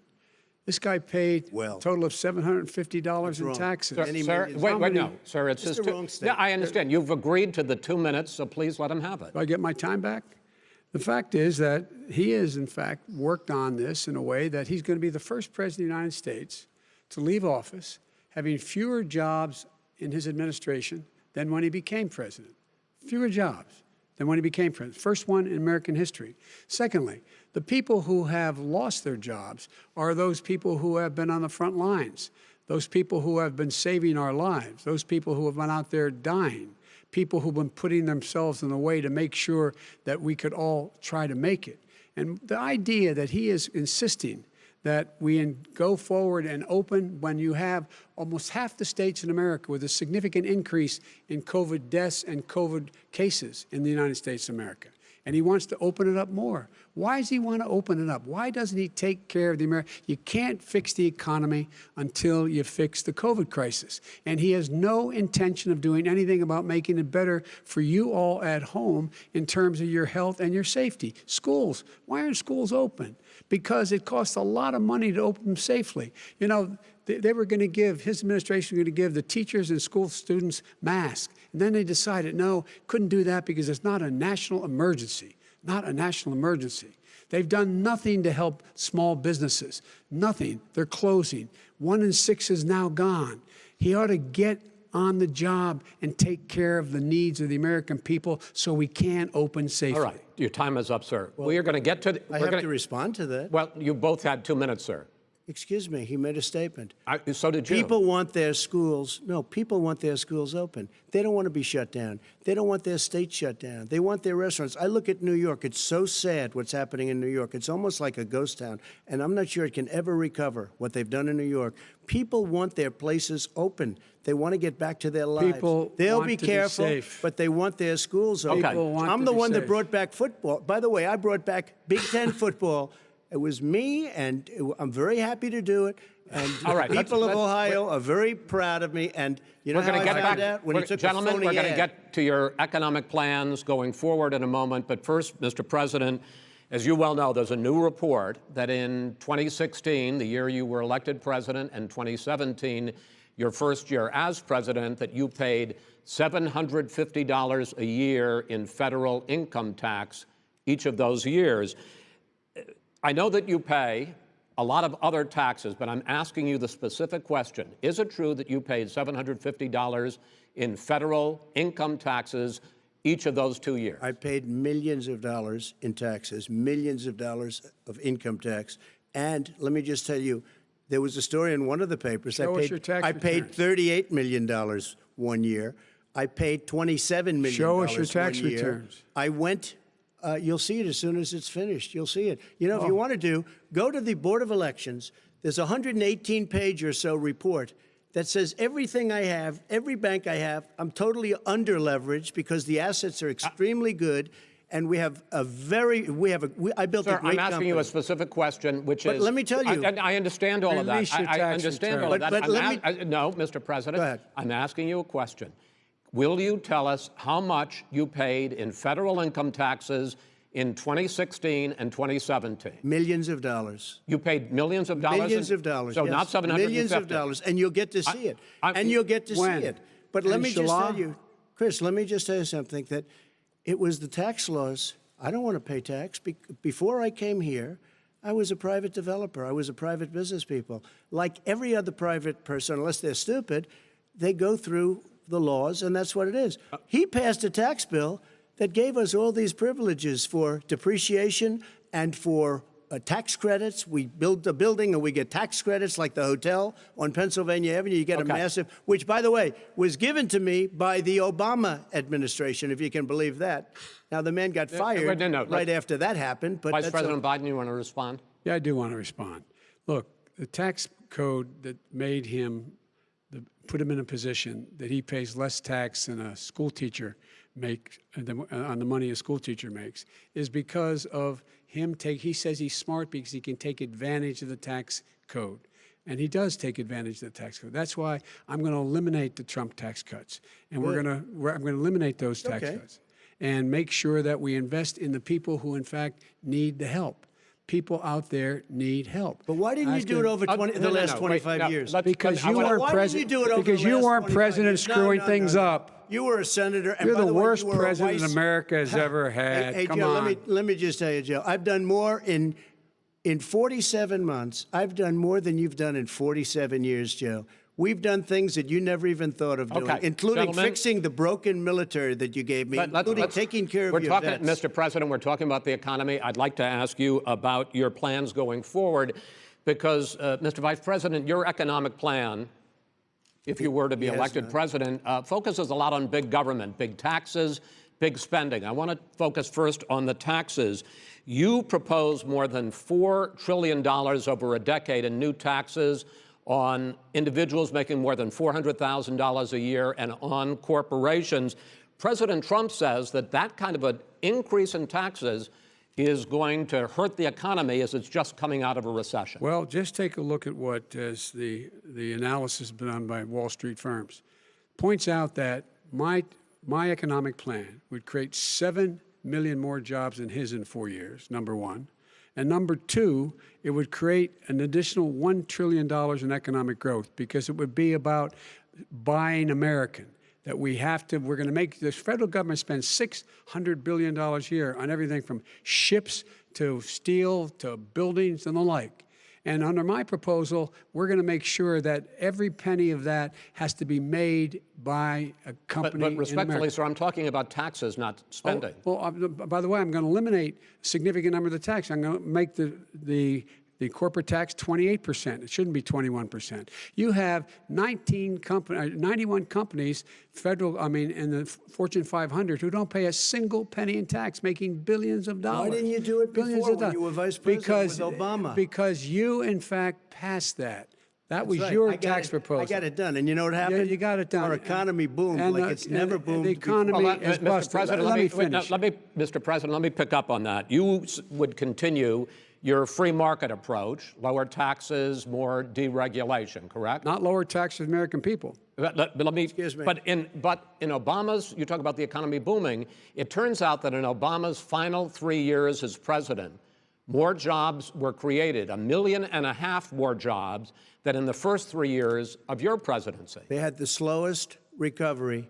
This guy paid a total of $750 in taxes. Sir, wait, no, sir, it's just wrong yeah, I understand. You've agreed to the 2 minutes, so please let him have it. Do I get my time back? The fact is that he has, in fact, worked on this in a way that he's going to be the first president of the United States to leave office having fewer jobs in his administration than when he became president. Fewer jobs than when he became president. First one in American history. Secondly, the people who have lost their jobs are those people who have been on the front lines, those people who have been saving our lives, those people who have been out there dying, people who've been putting themselves in the way to make sure that we could all try to make it. And the idea that he is insisting that we go forward and open when you have almost half the states in America with a significant increase in COVID deaths and COVID cases in the United States of America. And he wants to open it up more. Why does he want to open it up? Why doesn't he take care of the American? You can't fix the economy until you fix the COVID crisis. And he has no intention of doing anything about making it better for you all at home in terms of your health and your safety. Schools, why aren't schools open? Because it costs a lot of money to open them safely. You know, they were going to give, his administration was going to give the teachers and school students masks. And then they decided, no, couldn't do that because it's not a national emergency. Not a national emergency. They've done nothing to help small businesses. Nothing. They're closing. 1 in 6 is now gone. He ought to get on the job and take care of the needs of the American people so we can open safely. All right. Your time is up, sir. Well, we are going to get to... I have to respond to that. Well, you both had 2 minutes, sir. Excuse me, he made a statement. So did you. People want their schools, people want their schools open. They don't want to be shut down. They don't want their state shut down. They want their restaurants. I look at New York. It's so sad what's happening in New York. It's almost like a ghost town. And I'm not sure it can ever recover what they've done in New York. People want their places open. They want to get back to their lives. They'll be careful, but they want their schools open. I'm the one that brought back football. By the way, I brought back Big Ten football. It was me, and I'm very happy to do it. And people of Ohio are very proud of me. And you know how I found out? When he took gentlemen, a phony we're going to ad. get to your economic plans going forward in a moment. But first, Mr. President, as you well know, there's a new report that in 2016, the year you were elected president, and 2017, your first year as president, that you paid $750 a year in federal income tax each of those years. I know that you pay a lot of other taxes, but I'm asking you the specific question. Is it true that you paid $750 in federal income taxes each of those 2 years? I paid millions of dollars in taxes, millions of dollars of income tax. And let me just tell you, There was a story in one of the papers. Show us your tax I paid returns. $38 million one year. I paid $27 million Show us your tax 1 year. returns. I went, you'll see it as soon as it's finished. You'll see it. You know, if you want to do, go to the Board of Elections. There's a 118-page or so report that says everything I have, every bank I have, I'm totally under-leveraged because the assets are extremely good. And we have a very, I built Sir, a great I'm asking company. you a specific question, which But is... let me tell you... I understand all of that. Release your I tax understand return. all of that. But let me... No, Mr. President. Go ahead. I'm asking you a question. Will you tell us how much you paid in federal income taxes in 2016 and 2017? Millions of dollars. You paid millions of dollars? Millions of dollars, So yes. not 750? Millions of dollars, and you'll get to see it. And you'll get to when? see it. But let me just Inshallah? tell you, Chris, let me just tell you something, that it was the tax laws. I don't want to pay tax. Before I came here, I was a private developer. I was a private business people. Like every other private person, unless they're stupid, they go through the laws, and that's what it is. He passed a tax bill that gave us all these privileges for depreciation and for tax credits. We build a building and we get tax credits, like the hotel on Pennsylvania Avenue. You get a massive, which, by the way, was given to me by the Obama administration, if you can believe that. Now, the man got fired right after that happened. But Vice President Biden, you want to respond? Yeah, I do want to respond. Look, the tax code that made him, put him in a position that he pays less tax than a school teacher on the money a school teacher makes, is because of him he says he's smart because he can take advantage of the tax code. And he does take advantage of the tax code. That's why I'm going to eliminate the Trump tax cuts. And I'm going to eliminate those tax cuts and make sure that we invest in the people who, in fact, need the help. People out there need help. But why didn't you do it over the last 25 years? Because you weren't president. Because you weren't president screwing things up. You were a senator. And You're by the way, worst you were president America has ever had. Hey, Come Joe, on. let me just tell you, Joe. I've done more in 47 months. I've done more than you've done in 47 years, Joe. We've done things that you never even thought of doing, including fixing the broken military that you gave me, including taking care of your vets. Mr. President, we're talking about the economy. I'd like to ask you about your plans going forward, because, Mr. Vice President, your economic plan, if you were to be elected president, focuses a lot on big government, big taxes, big spending. I want to focus first on the taxes. You propose more than $4 trillion over a decade in new taxes on individuals making more than $400,000 a year and on corporations. President Trump says that that kind of an increase in taxes is going to hurt the economy as it's just coming out of a recession. Well, just take a look at what the analysis done by Wall Street firms. Points out that my economic plan would create 7 million more jobs than his in 4 years, number one. And number two, it would create an additional $1 trillion in economic growth, because it would be about buying American. That we're going to make, the federal government spend $600 billion a year on everything from ships to steel to buildings and the like. And under my proposal, we're going to make sure that every penny of that has to be made by a company But respectfully, in America. sir, I'm talking about taxes, not spending. By the way, I'm going to eliminate a significant number of the tax. I'm going to make the corporate tax 28%. It shouldn't be 21%. You have 91 companies, in the Fortune 500, who don't pay a single penny in tax, making billions of dollars. Why didn't you do it before when you were vice president with Obama? Because you, in fact, passed that. That was your tax proposal. I got it done. And you know what happened? Yeah, you got it done. Our economy boomed like it's never boomed The economy is Mr. busted. President, Let me finish. Mr. President, let me pick up on that. You would continue your free market approach, lower taxes, more deregulation, correct? Not lower taxes for the American people. Excuse me. But in Obama's, you talk about the economy booming, it turns out that in Obama's final 3 years as president, more jobs were created, 1.5 million more jobs than in the first 3 years of your presidency. They had the slowest recovery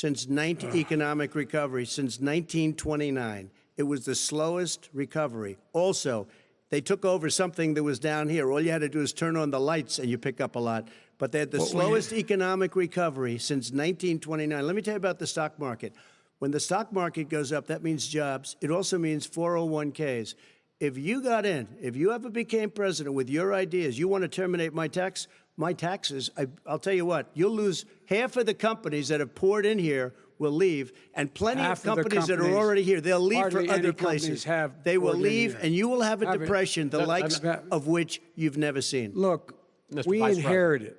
economic recovery since 1929. It was the slowest recovery. Also, they took over something that was down here. All you had to do is turn on the lights and you pick up a lot. But they had the slowest economic recovery since 1929. Let me tell you about the stock market. When the stock market goes up, that means jobs. It also means 401ks. if you got in, if you ever became president with your ideas, you want to terminate my taxes, I'll tell you what, you'll lose half of the companies that have poured in here will leave, and plenty of companies that are already here, they'll leave for other places. They will leave, and you will have a depression, the likes of which you've never seen. Look, we inherited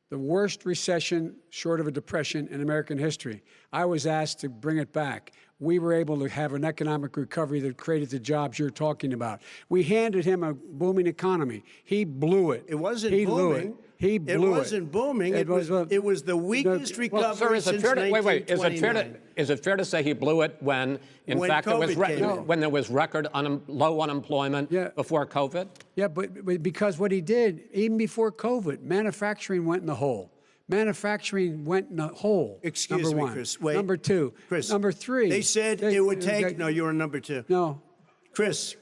the worst recession short of a depression in American history. I was asked to bring it back. We were able to have an economic recovery that created the jobs you're talking about. We handed him a booming economy. He blew it. It wasn't booming. Blew He blew it. It wasn't booming. It was the weakest recovery since 1929. Is it fair to say he blew it when, in fact, when there was record low unemployment before COVID? Yeah, but because what he did, even before COVID, manufacturing went in the hole. Manufacturing went in the hole. Excuse me, #1. Chris. Wait. #2. Chris. #3. They said it would take. No, you were #2. No. Chris.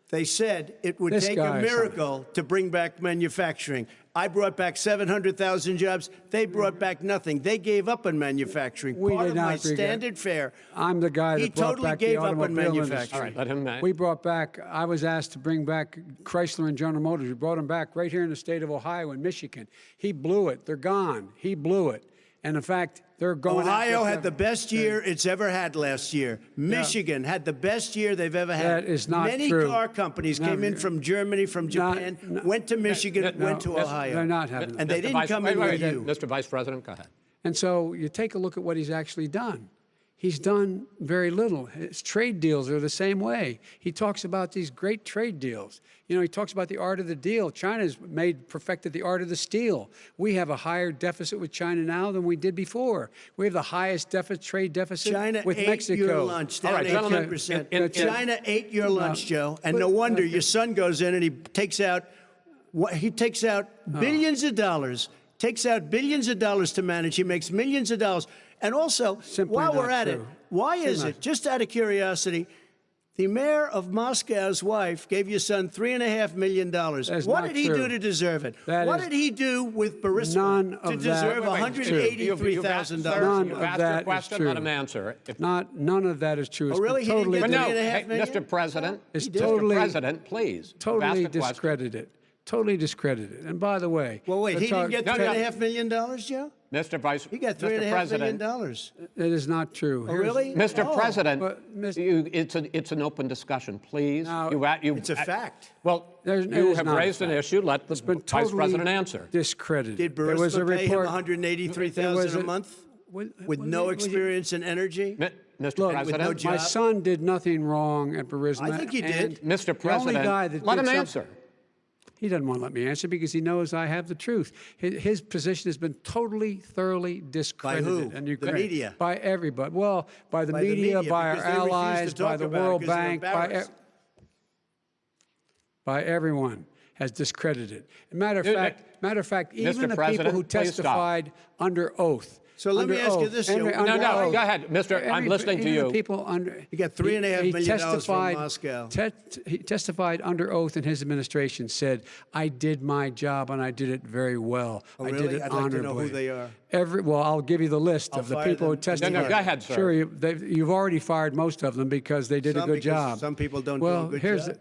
They said it would take a miracle to bring back manufacturing. I brought back 700,000 jobs. They brought back nothing. They gave up on manufacturing. Part of my standard fare. I'm the guy that brought back the automobile industry. All right, let him. We brought back. I was asked to bring back Chrysler and General Motors. We brought them back right here in the state of Ohio and Michigan. He blew it. They're gone. He blew it. And in fact, they're going. Ohio had the best year it's ever had last year. Michigan had the best year they've ever had. That is not Many true. car companies came in from Germany, from Japan, went to Michigan, went to Ohio. They're not having. And they didn't come in with you. Mr. Vice President, go ahead. And so you take a look at what he's actually done. He's done very little. His trade deals are the same way. He talks about these great trade deals. You know, he talks about the art of the deal. China's perfected the art of the steal. We have a higher deficit with China now than we did before. We have the highest trade deficit with Mexico. China ate your lunch, down 18%. China ate your lunch, Joe. And no wonder your son goes in and he takes out billions of dollars, to manage. He makes millions of dollars. And also, while we're at it, why is it, just out of curiosity, the mayor of Moscow's wife gave your son $3.5 million. What did he do to deserve it? What did he do with Burisma to deserve $183,000? None of that is true. Let him answer. None of that is true. Oh, really? He didn't get $3.5 million? Mr. President, Mr. President, please. Totally discredited. Totally discredited. And by the way, well, wait, he didn't get $3.5 million, Joe? Mr. Vice, he got $3.5 million. That is not true. Oh, really? Mr. President, it's an open discussion, please. It's a fact. Well, you have raised an issue. Let the Vice President answer. Discredited. Did Burisma pay him $183,000 a month with no experience in energy? Mr. President, my son did nothing wrong at Burisma. I think he did. Mr. President, let him answer. He doesn't want to let me answer because he knows I have the truth. His position has been totally, thoroughly discredited. By who? The media? By everybody. Well, by the media, by our allies, by the World Bank, by everyone has discredited. Matter of fact, even the people who testified under oath. So let me ask you this. No, go ahead, Mr. I'm listening to you. He got $3.5 million from Moscow. He testified under oath in his administration, said, I did my job and I did it very well. Oh, I really? did it I'd honorably. like to know who they are. Well, I'll give you the list of the people who testified. No, go ahead, sir. Sure, you've already fired most of them because they did a good job. Some people don't do a good job.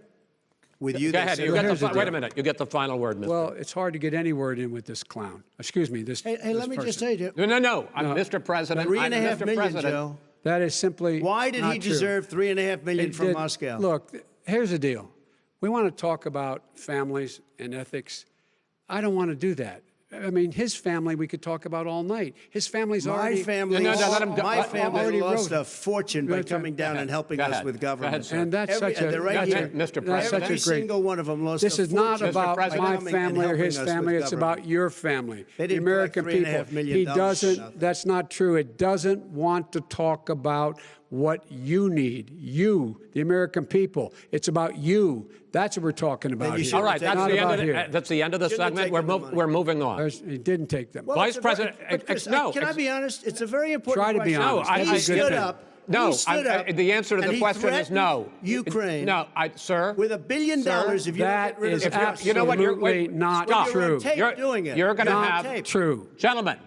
With you, go ahead. Wait a minute. You get the final word, Mr. Well, it's hard to get any word in with this clown. Excuse me. Hey, let me just say, No. Mr. President. $3.5 million, Joe. That is simply Why did he deserve $3.5 million from Moscow? Look, here's the deal. We want to talk about families and ethics. I don't want to do that. I mean, his family we could talk about all night. His family's already... My family lost a fortune by coming down and helping us with government. And that's such a... Mr. President. Every single one of them lost a fortune. This is not about my family or his family. It's about your family, the American people. He doesn't... That's not true. It doesn't want to talk about what you need, you, the American people. It's about you. That's what we're talking about here. All right, that's the end of the segment. We're moving on. He didn't take them. Well, Vice President, no. Can I be honest? It's a very important question. Try to be honest. He stood up. No, the answer to the question is no. Ukraine. No, sir. With $1 billion, if you that is absolutely not true. You're going to have true. Gentlemen.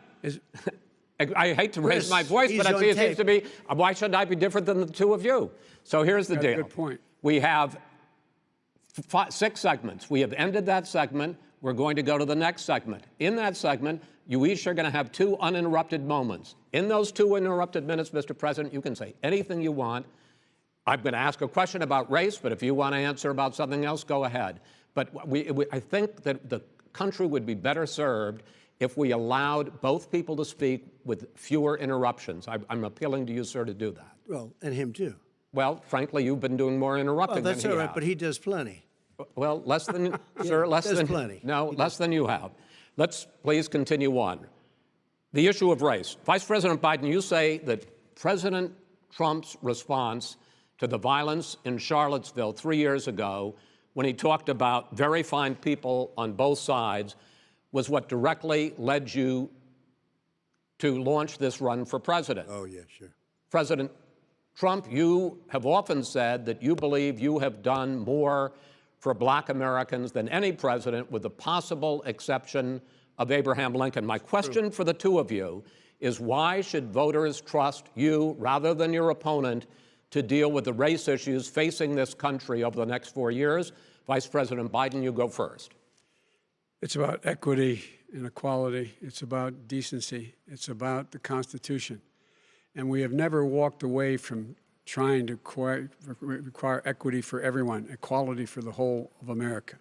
I hate to raise my voice, but it seems to be, why shouldn't I be different than the two of you? So here's the deal. Good point. We have 6 segments. We have ended that segment. We're going to go to the next segment. In that segment, you each are going to have 2 uninterrupted moments. In those 2 uninterrupted minutes, Mr. President, you can say anything you want. I'm going to ask a question about race, but if you want to answer about something else, go ahead. But I think that the country would be better served if we allowed both people to speak with fewer interruptions. I'm appealing to you, sir, to do that. Well, and him too. Well, frankly, you've been doing more interrupting Well, that's than he all right, has. but he does plenty. Well, less than, sir, less does than, plenty. no, less than you have. Let's please continue on. The issue of race. Vice President Biden, you say that President Trump's response to the violence in Charlottesville 3 years ago, when he talked about very fine people on both sides, was what directly led you to launch this run for president. Oh, yeah, sure. President Trump, you have often said that you believe you have done more for Black Americans than any president, with the possible exception of Abraham Lincoln. My question for the 2 of you is, why should voters trust you rather than your opponent to deal with the race issues facing this country over the next 4 years? Vice President Biden, you go first. It's about equity and equality. It's about decency. It's about the Constitution. And we have never walked away from trying to require equity for everyone, equality for the whole of America.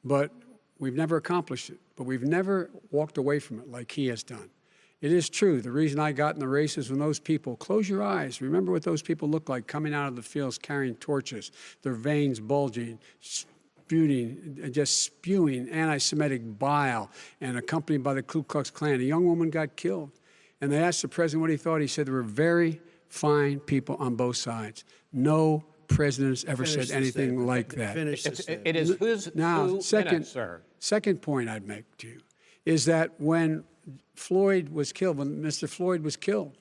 But we've never accomplished it. But we've never walked away from it like he has done. It is true. The reason I got in the race is when those people, close your eyes, remember what those people look like coming out of the fields carrying torches, their veins bulging, just spewing anti-Semitic bile, and accompanied by the Ku Klux Klan. A young woman got killed. And they asked the president what he thought. He said there were very fine people on both sides. No president has ever said anything like that. It is whose now, 2 minutes, sir. Second point I'd make to you is that when Floyd was killed, when Mr. Floyd was killed,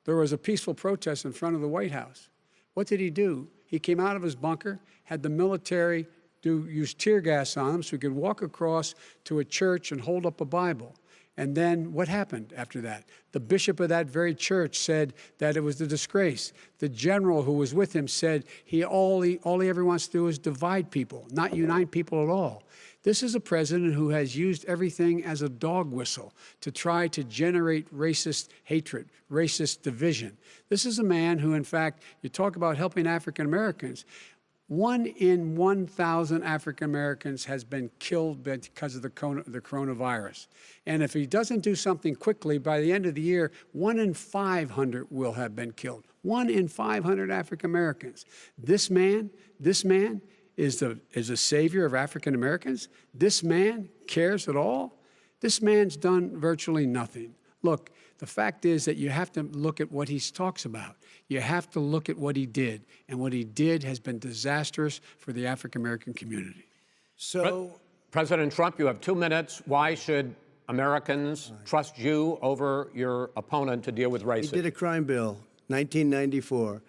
there was a peaceful protest in front of the White House. What did he do? He came out of his bunker, had the military use tear gas on him so he could walk across to a church and hold up a Bible. And then what happened after that? The bishop of that very church said that it was a disgrace. The general who was with him said all he ever wants to do is divide people, not unite people at all. This is a president who has used everything as a dog whistle to try to generate racist hatred, racist division. This is a man who, in fact, you talk about helping African Americans. 1 in 1,000 African Americans has been killed because of the coronavirus. And if he doesn't do something quickly, by the end of the year, 1 in 500 will have been killed. 1 in 500 African Americans. This man is a savior of African Americans. This man cares at all. This man's done virtually nothing. Look, the fact is that you have to look at what he talks about. You have to look at what he did. And what he did has been disastrous for the African-American community. So, President Trump, you have 2 minutes. Why should Americans trust you over your opponent to deal with racism? he did a crime bill, 1994,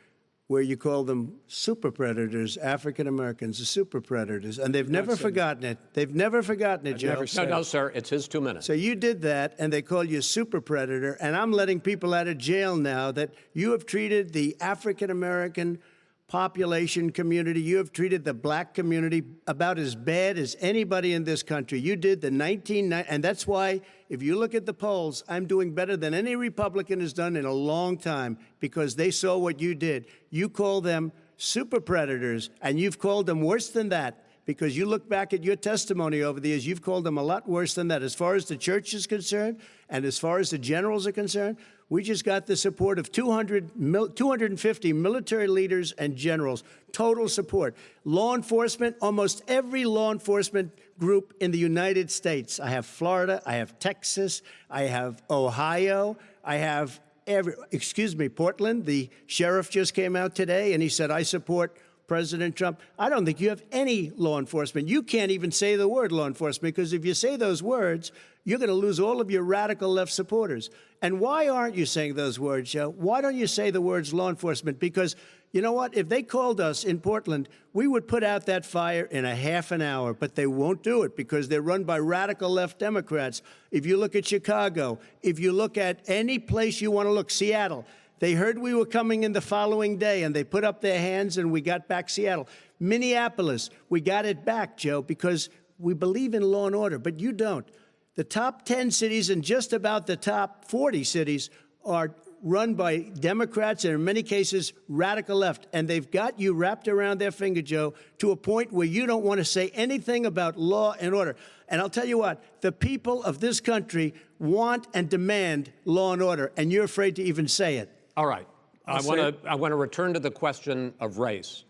where you call them super predators, African Americans, the super predators, and they've never forgotten it. They've never forgotten it, Joe. No, sir, it's his 2 minutes. So you did that, and they call you a super predator, and I'm letting people out of jail now that you have treated the African American population community, you have treated the Black community about as bad as anybody in this country. You did the 1990, and that's why, if you look at the polls, I'm doing better than any Republican has done in a long time, because they saw what you did. You call them super predators, and you've called them worse than that, because you look back at your testimony over the years, you've called them a lot worse than that. As far as the church is concerned, and as far as the generals are concerned, we just got the support of 250 military leaders and generals, total support. Law enforcement, almost every law enforcement group in the United States. I have Florida, I have Texas, I have Ohio, I have Portland. The sheriff just came out today and he said, I support President Trump. I don't think you have any law enforcement. You can't even say the word law enforcement, because if you say those words, you're going to lose all of your radical left supporters. And why aren't you saying those words, Joe? Why don't you say the words law enforcement? Because you know what? If they called us in Portland, we would put out that fire in a half an hour, but they won't do it because they're run by radical left Democrats. If you look at Chicago, if you look at any place you want to look, Seattle, they heard we were coming in the following day, and they put up their hands, and we got back Seattle. Minneapolis, we got it back, Joe, because we believe in law and order, but you don't. The top 10 cities and just about the top 40 cities are run by Democrats and in many cases radical left. And they've got you wrapped around their finger, Joe, to a point where you don't want to say anything about law and order. And I'll tell you what, the people of this country want and demand law and order, and you're afraid to even say it. All right. I want to return to the question of race.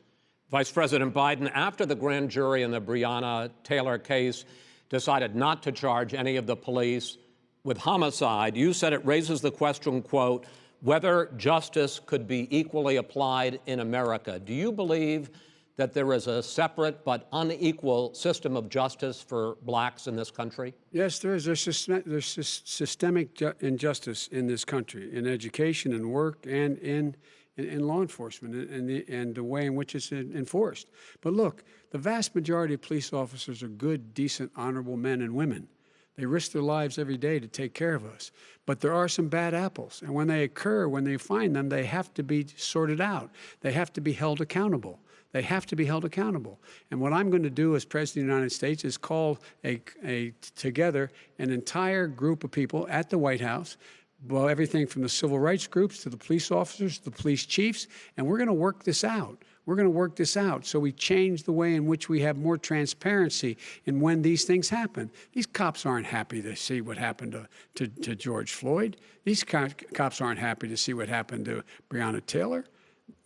Vice President Biden, after the grand jury in the Breonna Taylor case decided not to charge any of the police with homicide, you said it raises the question, quote, whether justice could be equally applied in America. Do you believe that there is a separate but unequal system of justice for blacks in this country? Yes, there is. There's systemic injustice in this country, in education and work and in law enforcement and the way in which it's enforced. But look, the vast majority of police officers are good, decent, honorable men and women. They risk their lives every day to take care of us. But there are some bad apples. And when they occur, when they find them, they have to be sorted out. They have to be held accountable. They have to be held accountable. And what I'm going to do as President of the United States is call together an entire group of people at the White House, well, everything from the civil rights groups to the police officers, to the police chiefs, and we're going to work this out. We're going to work this out so we change the way in which we have more transparency in when these things happen. These cops aren't happy to see what happened to George Floyd. These cops aren't happy to see what happened to Breonna Taylor.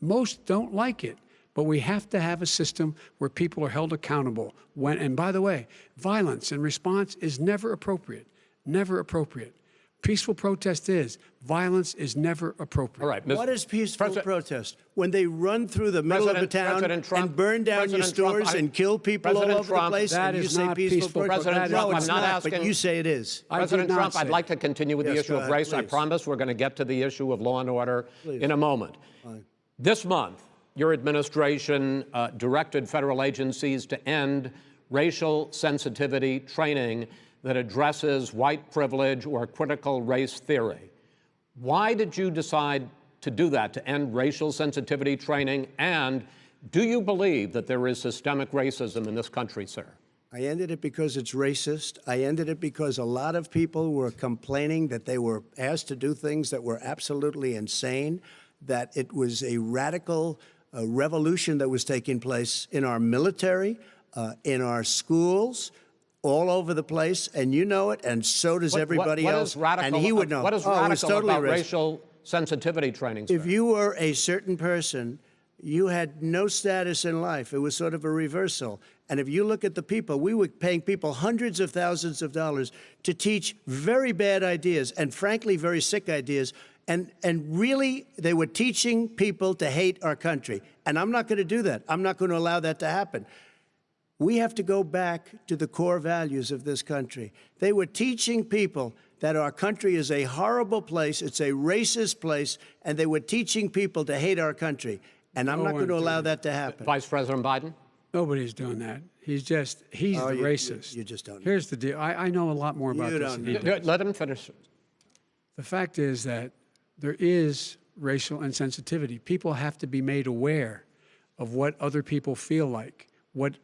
Most don't like it. But we have to have a system where people are held accountable. And by the way, violence in response is never appropriate. Never appropriate. Peaceful protest is. Violence is never appropriate. All right. What is peaceful protest? When they run through the middle of the town and burn down your stores and kill people all over the place, that and you is say not peaceful protest? President Trump, No, it's I'm not not, asking. but you say it is. President Trump, I'd like to continue with the Yes, issue go of ahead, race. I please. promise we're going to get to the issue of law and order Please. in a moment. Fine. This month, your administration directed federal agencies to end racial sensitivity training that addresses white privilege or critical race theory. Why did you decide to do that, to end racial sensitivity training? And do you believe that there is systemic racism in this country, sir? I ended it because it's racist. I ended it because a lot of people were complaining that they were asked to do things that were absolutely insane, that it was a radical revolution that was taking place in our military, in our schools, all over the place, and you know it, and so does everybody else. And he would know. What is radical totally about racial sensitivity training, sir? If you were a certain person, you had no status in life. It was sort of a reversal. And if you look at the people, we were paying people hundreds of thousands of dollars to teach very bad ideas and, frankly, very sick ideas. And really, they were teaching people to hate our country. And I'm not going to do that. I'm not going to allow that to happen. We have to go back to the core values of this country. They were teaching people that our country is a horrible place, it's a racist place, and they were teaching people to hate our country. And I'm not going to allow that to happen. Vice President Biden? Nobody's doing that. He's the racist. You just don't know. Here's the deal. I know a lot more about this than he does. Let him finish. The fact is that there is racial insensitivity. People have to be made aware of what other people feel like, what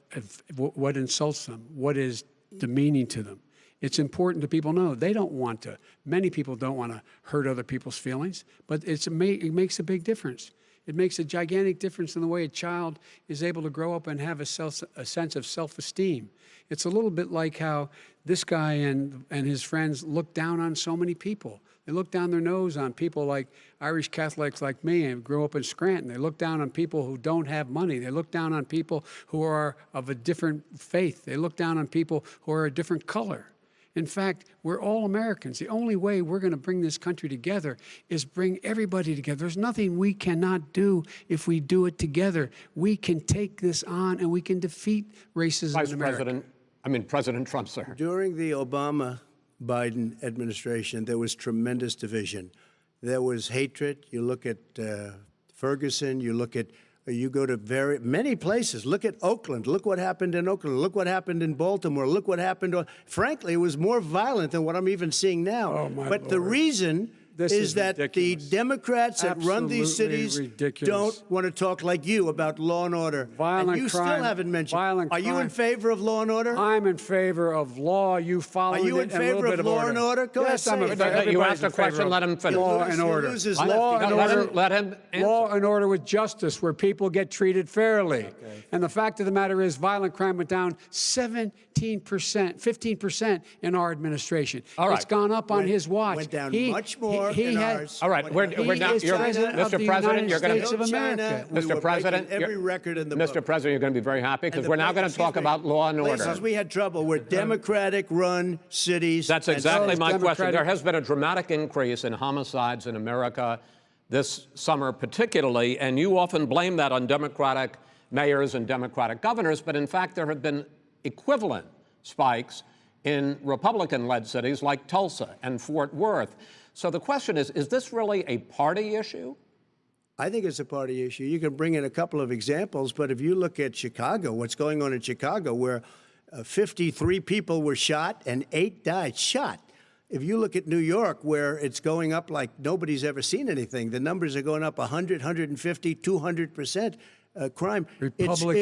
insults them, what is demeaning to them. It's important that people know they don't want to. Many people don't want to hurt other people's feelings, but it makes a big difference. It makes a gigantic difference in the way a child is able to grow up and have a sense of self-esteem. It's a little bit like how this guy and his friends look down on so many people. They look down their nose on people like Irish Catholics like me and grew up in Scranton. They look down on people who don't have money. They look down on people who are of a different faith. They look down on people who are a different color. In fact, we're all Americans. The only way we're going to bring this country together is bring everybody together. There's nothing we cannot do if we do it together. We can take this on and we can defeat racism in America. President Trump, sir. During the Obama-Biden administration, there was tremendous division. There was hatred. You look at Ferguson, you go to many places. Look at Oakland. Look what happened in Oakland. Look what happened in Baltimore. Look what happened. Frankly, it was more violent than what I'm even seeing now. Oh, my but Lord. the reason This is is that ridiculous. the Democrats that run these Absolutely cities ridiculous. don't want to talk like you about law and order. Violent and you crime, still haven't mentioned. violent Are you in crime. favor of law and order? I'm in favor of law. You following Are you it in and a little favor bit of of law order. and order? Go Yes, ahead, I'm say in it. favor. You Everybody's asked a in favor question, of let him finish. Law You'll and order. lose his Law lefty. and Let order. him answer. Law and order with justice, where people get treated fairly. And the fact of the matter is, violent crime went down 17%, 15% in our administration. All right. It's gone up on his watch. Went down much more in ours. All right, we're now. is president of Mr. the President, United you're going States to. of America. China, we Mr. were President, breaking every record in the Mr. book. President, you're going to be very happy because we're now going to talk about law and order. Places we had trouble were Democratic-run cities. That's and exactly cities- my question. Democratic- There has been a dramatic increase in homicides in America this summer, particularly, and you often blame that on Democratic mayors and Democratic governors, but in fact, there have been equivalent spikes in Republican-led cities like Tulsa and Fort Worth. So the question is this really a party issue? I think it's a party issue. You can bring in a couple of examples, but if you look at Chicago, what's going on in Chicago, where 53 people were shot and 8 died, shot. If you look at New York, where it's going up like nobody's ever seen anything, the numbers are going up 100, 150, 200%. Crime. It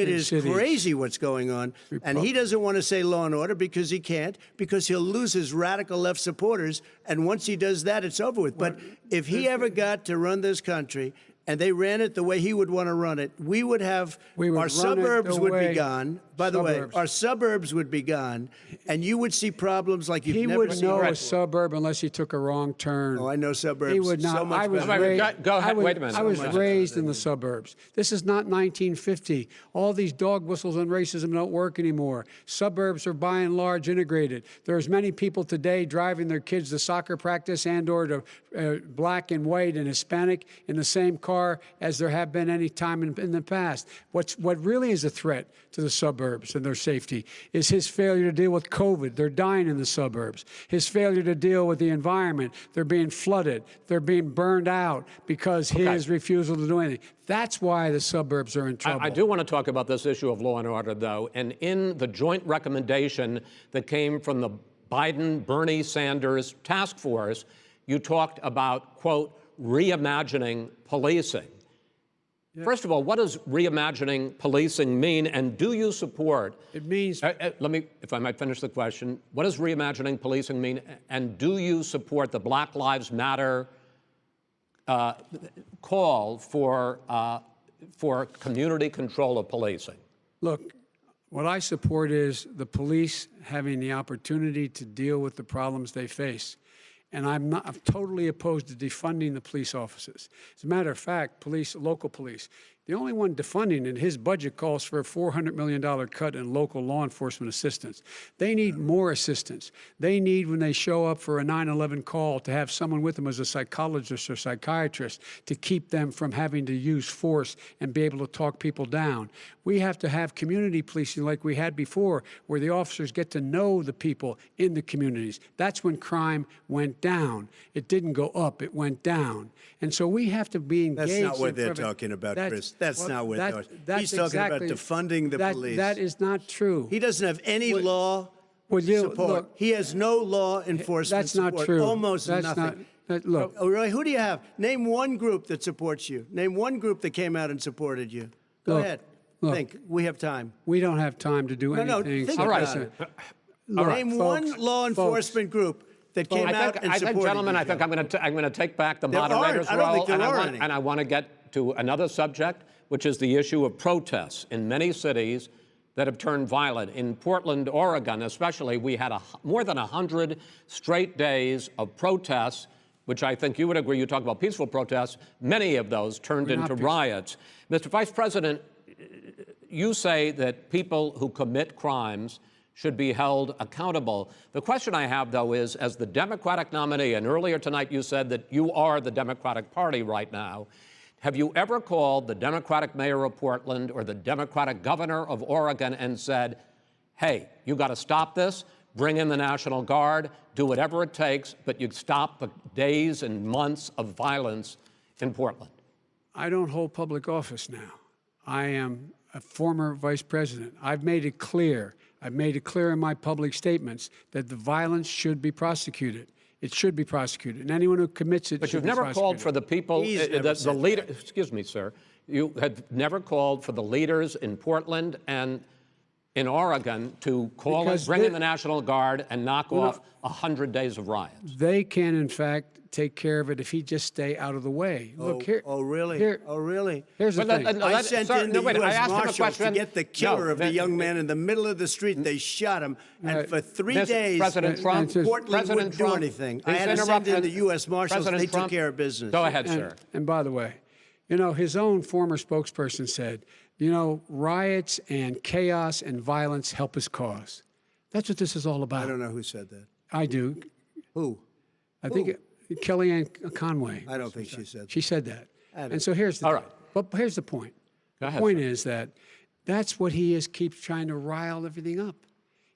is cities. crazy what's going on. And he doesn't want to say law and order because he can't, because he'll lose his radical left supporters. And once he does that, it's over with. But if he ever got to run this country and they ran it the way he would want to run it, we would have our suburbs would be gone. By the way, our suburbs would be gone, and you would see problems like you've never seen. He would know before. a suburb unless he took a wrong turn. Oh, I know suburbs. He would not. So much I was better. raised. Go ahead. Wait a minute. I was raised in the suburbs. This is not 1950. All these dog whistles on racism don't work anymore. Suburbs are by and large integrated. There's many people today driving their kids to soccer practice and/or to black and white and Hispanic in the same car as there have been any time in the past. What really is a threat to the suburbs and their safety is his failure to deal with COVID. They're dying in the suburbs. His failure to deal with the environment. They're being flooded. They're being burned out because his refusal to do anything. That's why the suburbs are in trouble. I do want to talk about this issue of law and order, though. And in the joint recommendation that came from the Biden-Bernie Sanders task force, you talked about, quote, reimagining policing. First of all, what does reimagining policing mean, and do you support? It means. Let me, if I might finish the question. What does reimagining policing mean, and do you support the Black Lives Matter call for community control of policing? Look, what I support is the police having the opportunity to deal with the problems they face. And I'm totally opposed to defunding the police officers. As a matter of fact, local police, the only one defunding it, his budget calls for a $400 million cut in local law enforcement assistance. They need more assistance. They need, when they show up for a 9/11 call, to have someone with them as a psychologist or psychiatrist to keep them from having to use force and be able to talk people down. We have to have community policing like we had before, where the officers get to know the people in the communities. That's when crime went down. It didn't go up, it went down. And so we have to be engaged. That's not what they're talking about, Chris. That's not what they're talking about. He's talking about defunding the police. That is not true. He doesn't have any law support. Look, he has no law enforcement that's not support. true. Almost that's nothing. Look. Oh, really? Who do you have? Name one group that supports you. Name one group that came out and supported you. Go ahead. Think. We have time. We don't have time to do anything. No, think All right. about it. folks, Name one law enforcement group that came out and supported gentlemen, you. I think I'm going to take back the There moderator's aren't. I don't role, think there are any. and I want to get to another subject, which is the issue of protests in many cities that have turned violent. In Portland, Oregon, especially, we had more than 100 straight days of protests, which I think you would agree. You talk about peaceful protests. Many of those turned into riots. Mr. Vice President, you say that people who commit crimes should be held accountable. The question I have, though, is, as the Democratic nominee, and earlier tonight you said that you are the Democratic Party right now, have you ever called the Democratic mayor of Portland or the Democratic governor of Oregon and said, hey, you got to stop this, bring in the National Guard, do whatever it takes, but you stop the days and months of violence in Portland? I don't hold public office now. I am a former vice president. I've made it clear in my public statements that the violence should be prosecuted. It should be prosecuted, and anyone who commits it But should you've be never called prosecuted. for the people, He's never the leader. Excuse me, sir. You have never called for the leaders in Portland and in Oregon to bring in the National Guard and knock off 100 days of riots. They can, in fact, take care of it if he just stay out of the way. Look here. Oh, really? Oh, really? Here's the thing. I sent in the U.S. Marshals to get the killer of the young man in the middle of the street. They shot him, and for 3 days, President Trump, Portland wouldn't do anything. I had to send in the U.S. Marshals. They took care of business. Go ahead, sir. And by the way, you know, his own former spokesperson said, you know, riots and chaos and violence help his cause. That's what this is all about. I don't know who said that. I do. Who? I think Kellyanne Conway. I don't think she said that. She said that. And so here's the But here's the point. Go ahead, the point sir. is that that's what he is, keeps trying to rile everything up.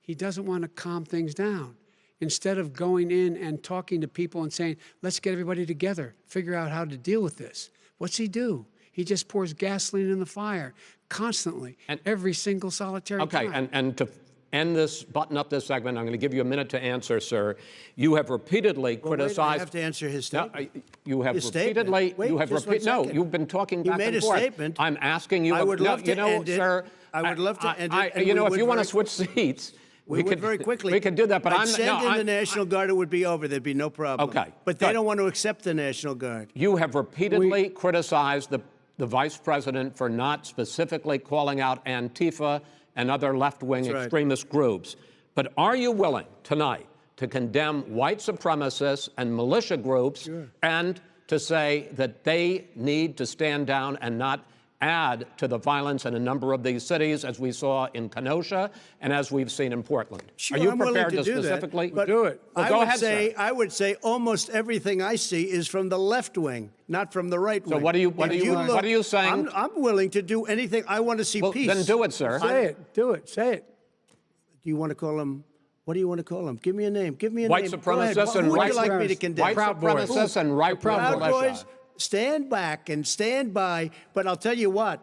He doesn't want to calm things down. Instead of going in and talking to people and saying, let's get everybody together, figure out how to deal with this. What's he do? He just pours gasoline in the fire constantly, and every single solitary time. Okay, and to end this, button up this segment, I'm going to give you a minute to answer, sir. You have repeatedly criticized. I have to answer his statement. No, you have His repeatedly. statement. Wait, you have just 1 No, second. you've been talking back made and a forth. statement. I'm asking you. I would love to end it. Sir. I would love to end it. and You know, we if would you want to very- switch seats. We would very quickly. We could do that, but I'd send in I'm the National Guard. It would be over. There'd be no problem. Okay, But they good. don't want to accept the National Guard. You have repeatedly criticized the vice president for not specifically calling out Antifa and other left-wing extremist groups. But are you willing tonight to condemn white supremacists and militia groups and to say that they need to stand down and not add to the violence in a number of these cities, as we saw in Kenosha and as we've seen in Portland? Sure, Are you I'm willing prepared to do specifically that, but do it? Well, go ahead, sir. I would say almost everything I see is from the left wing, not from the right wing. So what are you saying? I'm willing to do anything. I want to see Well, peace. then do it, sir. Say it. Do it. Say it. Do you want to call him? What do you want to call him? Give me a name. Give me a White name. Go ahead. supremacists and Who would right you like me to condemn? White supremacists and right Proud militia. Boys, stand back and stand by. But I'll tell you what.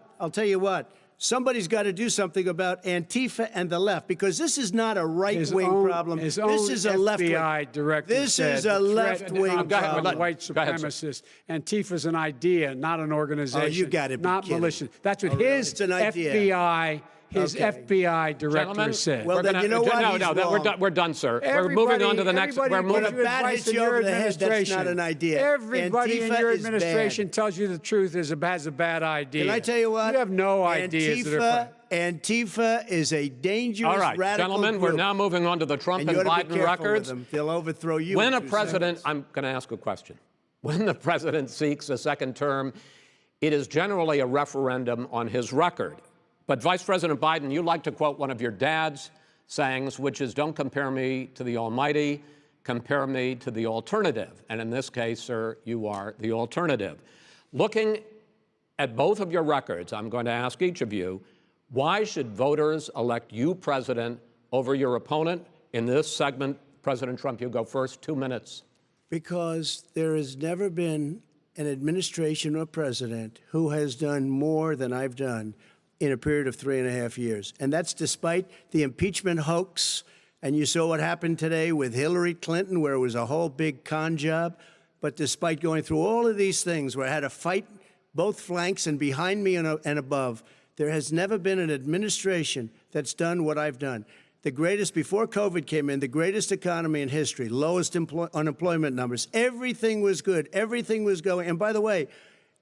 Somebody's got to do something about Antifa and the left, because this is not a right-wing problem. His This own is a left-wing. FBI director This said is a the threat left-wing of problem. white Go ahead, sir. supremacists. Antifa's an idea, not an organization. Oh, you gotta be not kidding. militia. That's what Oh, really? his It's an idea. FBI, Okay. FBI director Gentlemen, said. Well, then you know what? He's wrong. We're done, sir. We're moving on to the next. We're Everybody moving. gives you Bat advice hits in you your over the head, that's administration. not an idea. Everybody in Antifa your is bad. administration tells you the truth has a bad idea. Can I tell you what? You have no ideas that are Antifa is a dangerous, All right, radical gentlemen, group. we're now moving on to the Trump And and you ought to be Biden careful with records. them. They'll overthrow you. When in a 2 president, seconds. I'm going to ask a question. When the president seeks a second term, it is generally a referendum on his record. But Vice President Biden, you like to quote one of your dad's sayings, which is, don't compare me to the almighty, compare me to the alternative. And in this case, sir, you are the alternative. Looking at both of your records, I'm going to ask each of you, why should voters elect you president over your opponent? In this segment, President Trump, you go first, 2 minutes. Because there has never been an administration or president who has done more than I've done in a period of 3.5 years. And that's despite the impeachment hoax. And you saw what happened today with Hillary Clinton, where it was a whole big con job. But despite going through all of these things, where I had to fight both flanks and behind me and above, there has never been an administration that's done what I've done. The greatest, before COVID came in, the greatest economy in history, lowest unemployment numbers. Everything was good. Everything was going. And by the way,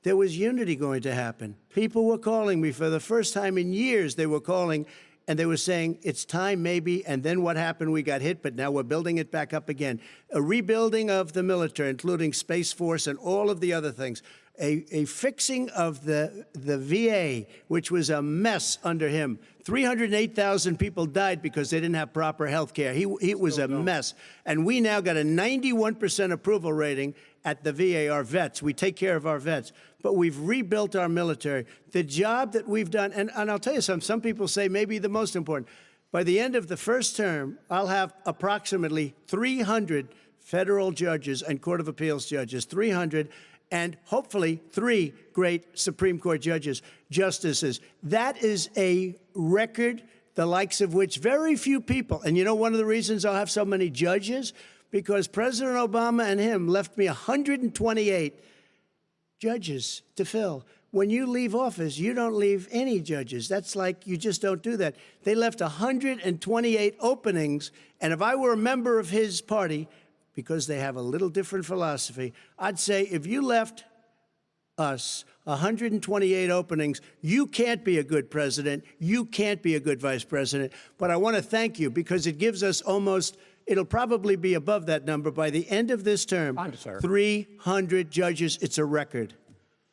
there was unity going to happen. People were calling me for the first time in years. They were calling and they were saying, it's time maybe. And then what happened? We got hit, but now we're building it back up again. A rebuilding of the military, including Space Force and all of the other things. A fixing of the VA, which was a mess under him. 308,000 people died because they didn't have proper health care. It was a mess. And we now got a 91% approval rating at the VA, our vets. We take care of our vets. But we've rebuilt our military. The job that we've done, and I'll tell you something, some people say maybe the most important. By the end of the first term, I'll have approximately 300 federal judges and Court of Appeals judges, 300, and hopefully 3 great Supreme Court justices. That is a record, the likes of which very few people, and you know one of the reasons I'll have so many judges? because President Obama and him left me 128 judges to fill. When you leave office, you don't leave any judges. That's like you just don't do that. They left 128 openings, and if I were a member of his party, because they have a little different philosophy, I'd say if you left us 128 openings, you can't be a good president, you can't be a good vice president. But I want to thank you because it gives us almost, it'll probably be above that number by the end of this term. 300 judges. It's a record.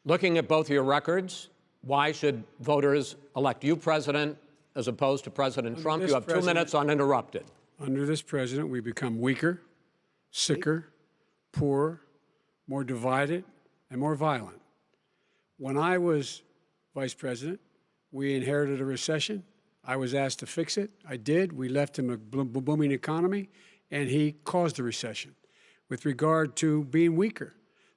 Looking at both your records, why should voters elect you president as opposed to President Trump? You have 2 minutes uninterrupted. Under this president, we become weaker, sicker, poorer, more divided, and more violent. When I was vice president, we inherited a recession. I was asked to fix it. I did. We left him a booming economy, and he caused the recession. With regard to being weaker,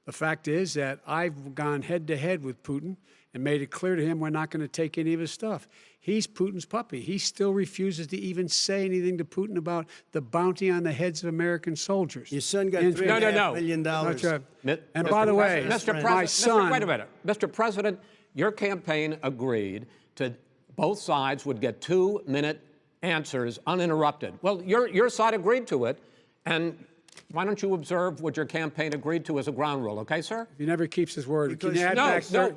the fact is that I've gone head-to-head with Putin and made it clear to him we're not going to take any of his stuff. He's Putin's puppy. He still refuses to even say anything to Putin about the bounty on the heads of American soldiers. Your son got $3.5 million. And by the way, my son... Wait a minute. Mr. President, your campaign agreed to both sides would get 2-minute answers uninterrupted. Well, your side agreed to it, and why don't you observe what your campaign agreed to as a ground rule, okay, sir? He never keeps his word. Can you add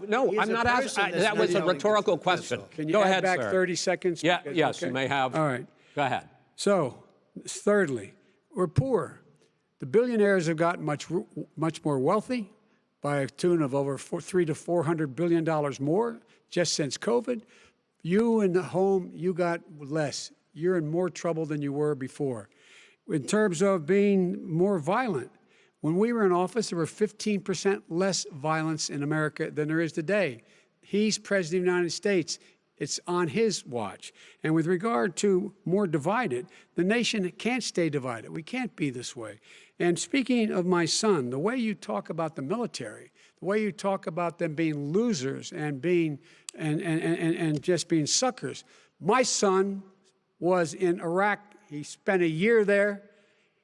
No, back I'm not asking. That was a rhetorical question. Can you Go add ahead, back sir. 30 seconds? Yeah, yes, okay. you may have. All right. Go ahead. So, thirdly, we're poor. The billionaires have gotten much more wealthy by a tune of over $300 to $400 billion more just since COVID. You in the home, you got less. You're in more trouble than you were before. In terms of being more violent, when we were in office, there were 15% less violence in America than there is today. He's president of the United States. It's on his watch. And with regard to more divided, the nation can't stay divided. We can't be this way. And speaking of my son, the way you talk about the military, the way you talk about them being losers and being and just being suckers. My son was in Iraq. He spent a year there.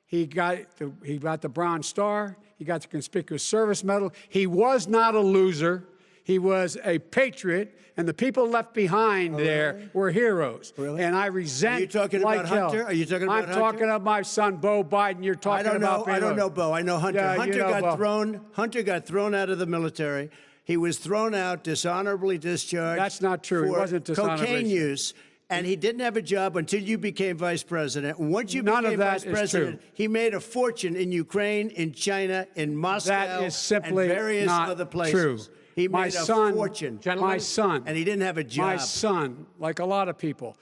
He got the Bronze Star. He got the Conspicuous Service Medal. He was not a loser. He was a patriot, and the people left behind there were heroes. Really? And I resent. Are you talking like about hell. Hunter? Are you talking about Hunter? I'm talking about my son, Beau Biden. You're talking about. I don't know Beau. I know Hunter. Yeah, Hunter you know got Beau. Hunter got thrown out of the military. He was thrown out, dishonorably discharged. That's not true. He wasn't dishonorably. Cocaine use. And he didn't have a job until you became vice president. Once you None became of that vice president, is true. he made a fortune in Ukraine, in China, in Moscow, That is simply and various not other places. true. He My made a son, fortune. My son, and he didn't have a job. My son, like a lot of people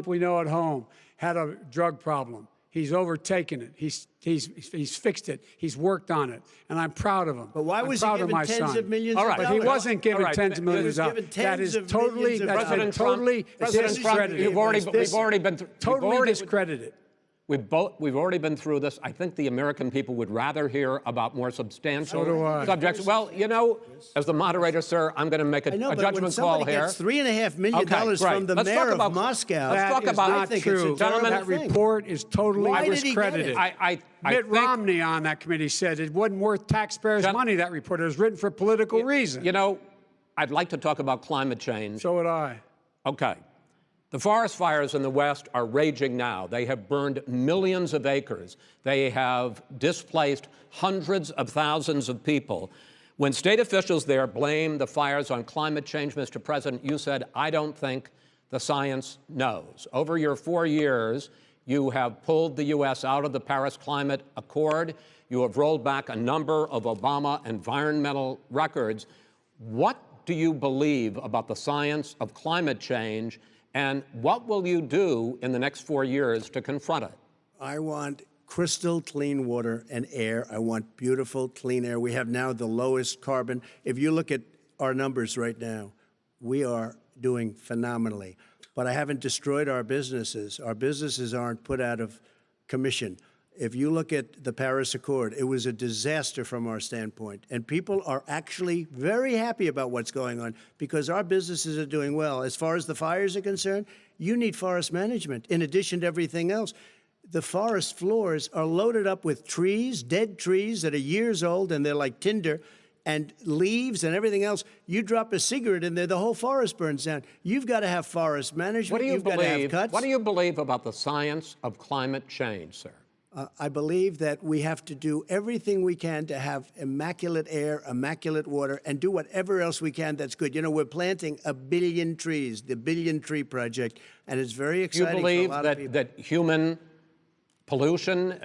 we know at home, had a drug problem. He's overtaken it. He's fixed it. He's worked on it, and I'm proud of him. But why was he given tens of millions of dollars? But he wasn't given tens of millions of dollars. That is totally, President Trump, you've already been totally discredited. We've already been through this. I think the American people would rather hear about more substantial subjects. Well, you know, as the moderator, sir, I'm going to make a judgment call here. Gets $3.5 million from the mayor of Moscow. Let's talk about not true. Gentlemen, that report is totally discredited. Mitt Romney on that committee said it wasn't worth taxpayers' money, that report. It was written for political reasons. You know, I'd like to talk about climate change. So would I. Okay. The forest fires in the West are raging now. They have burned millions of acres. They have displaced hundreds of thousands of people. When state officials there blame the fires on climate change, Mr. President, you said, I don't think the science knows. Over your 4 years, you have pulled the U.S. out of the Paris Climate Accord. You have rolled back a number of Obama environmental records. What do you believe about the science of climate change? And what will you do in the next 4 years to confront it? I want crystal clean water and air. I want beautiful, clean air. We have now the lowest carbon. If you look at our numbers right now, we are doing phenomenally. But I haven't destroyed our businesses. Our businesses aren't put out of commission. If you look at the Paris Accord, it was a disaster from our standpoint. And people are actually very happy about what's going on because our businesses are doing well. As far as the fires are concerned, you need forest management in addition to everything else. the forest floors are loaded up with trees, dead trees that are years old, and they're like tinder, and leaves and everything else. You drop a cigarette in there, the whole forest burns down. You've got to have forest management. You've got to have cuts. What do you believe about the science of climate change, sir? I believe that we have to do everything we can to have immaculate air, immaculate water, and do whatever else we can that's good. You know, we're planting 1 billion trees, the Billion Tree Project, and it's very exciting for a lot of people. That human pollution,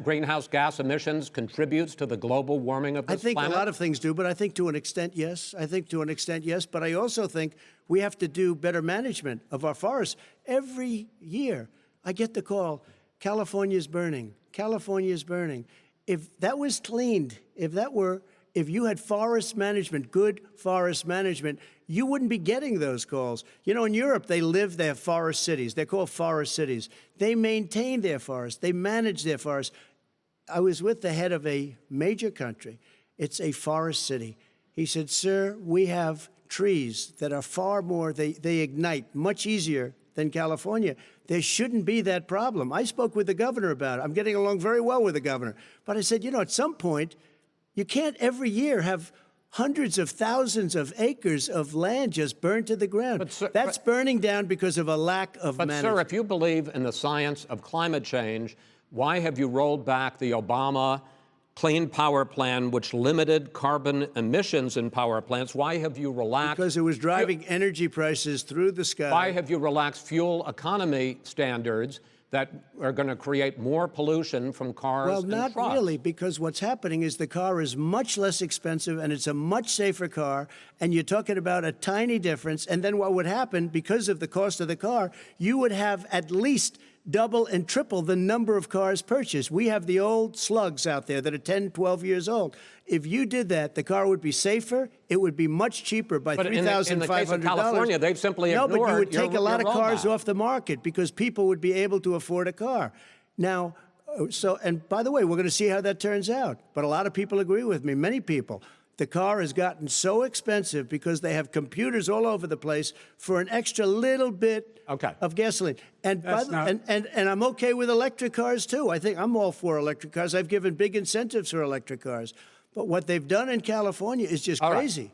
greenhouse gas emissions contributes to the global warming of this planet? I think a lot of things do, but I think to an extent, yes. I think to an extent, yes. But I also think we have to do better management of our forests. Every year, I get the call, California's burning. California's burning. If that was cleaned, if you had forest management, good forest management, you wouldn't be getting those calls. You know, in Europe, they live their forest cities. They're called forest cities. They maintain their forests. They manage their forests. I was with the head of a major country. It's a forest city. He said, sir, we have trees that are far more, they ignite much easier than California. There shouldn't be that problem. I spoke with the governor about it. I'm getting along very well with the governor. But I said, you know, at some point, you can't every year have hundreds of thousands of acres of land just burned to the ground. But, sir, that's burning down because of a lack of management. But, sir, if you believe in the science of climate change, why have you rolled back the Obama Clean Power Plan, which limited carbon emissions in power plants? Why have you relaxed? Because it was driving energy prices through the sky. Why have you relaxed fuel economy standards that are going to create more pollution from cars and trucks? Well, not really, because what's happening is the car is much less expensive and it's a much safer car, and you're talking about a tiny difference. And then what would happen, because of the cost of the car, you would have at least double and triple the number of cars purchased. We have the old slugs out there that are 10, 12 years old. If you did that, the car would be safer. It would be much cheaper by $3,500. In the case of California, they've simply ignored No, but you would take a lot of cars rollback off the market because people would be able to afford a car. Now, and by the way, we're going to see how that turns out. But a lot of people agree with me, many people. The car has gotten so expensive because they have computers all over the place for an extra little bit of gasoline. And I'm okay with electric cars, too. I think I'm all for electric cars. I've given big incentives for electric cars. But what they've done in California is just crazy. Right.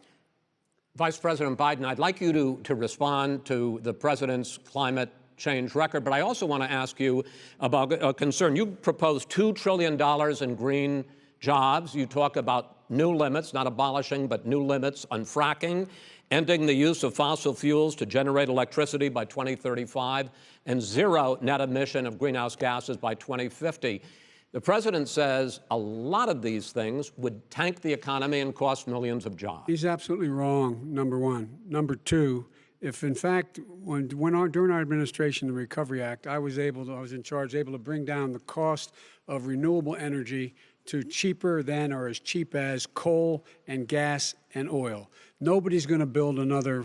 Vice President Biden, I'd like you to respond to the president's climate change record, but I also want to ask you about a concern. You proposed $2 trillion in green jobs. You talk about new limits, not abolishing, but new limits on fracking, ending the use of fossil fuels to generate electricity by 2035, and zero net emission of greenhouse gases by 2050. The president says a lot of these things would tank the economy and cost millions of jobs. He's absolutely wrong, number one. Number two, if in fact, during our administration, the Recovery Act, I was in charge, able to bring down the cost of renewable energy to cheaper than or as cheap as coal and gas and oil. Nobody's going to build another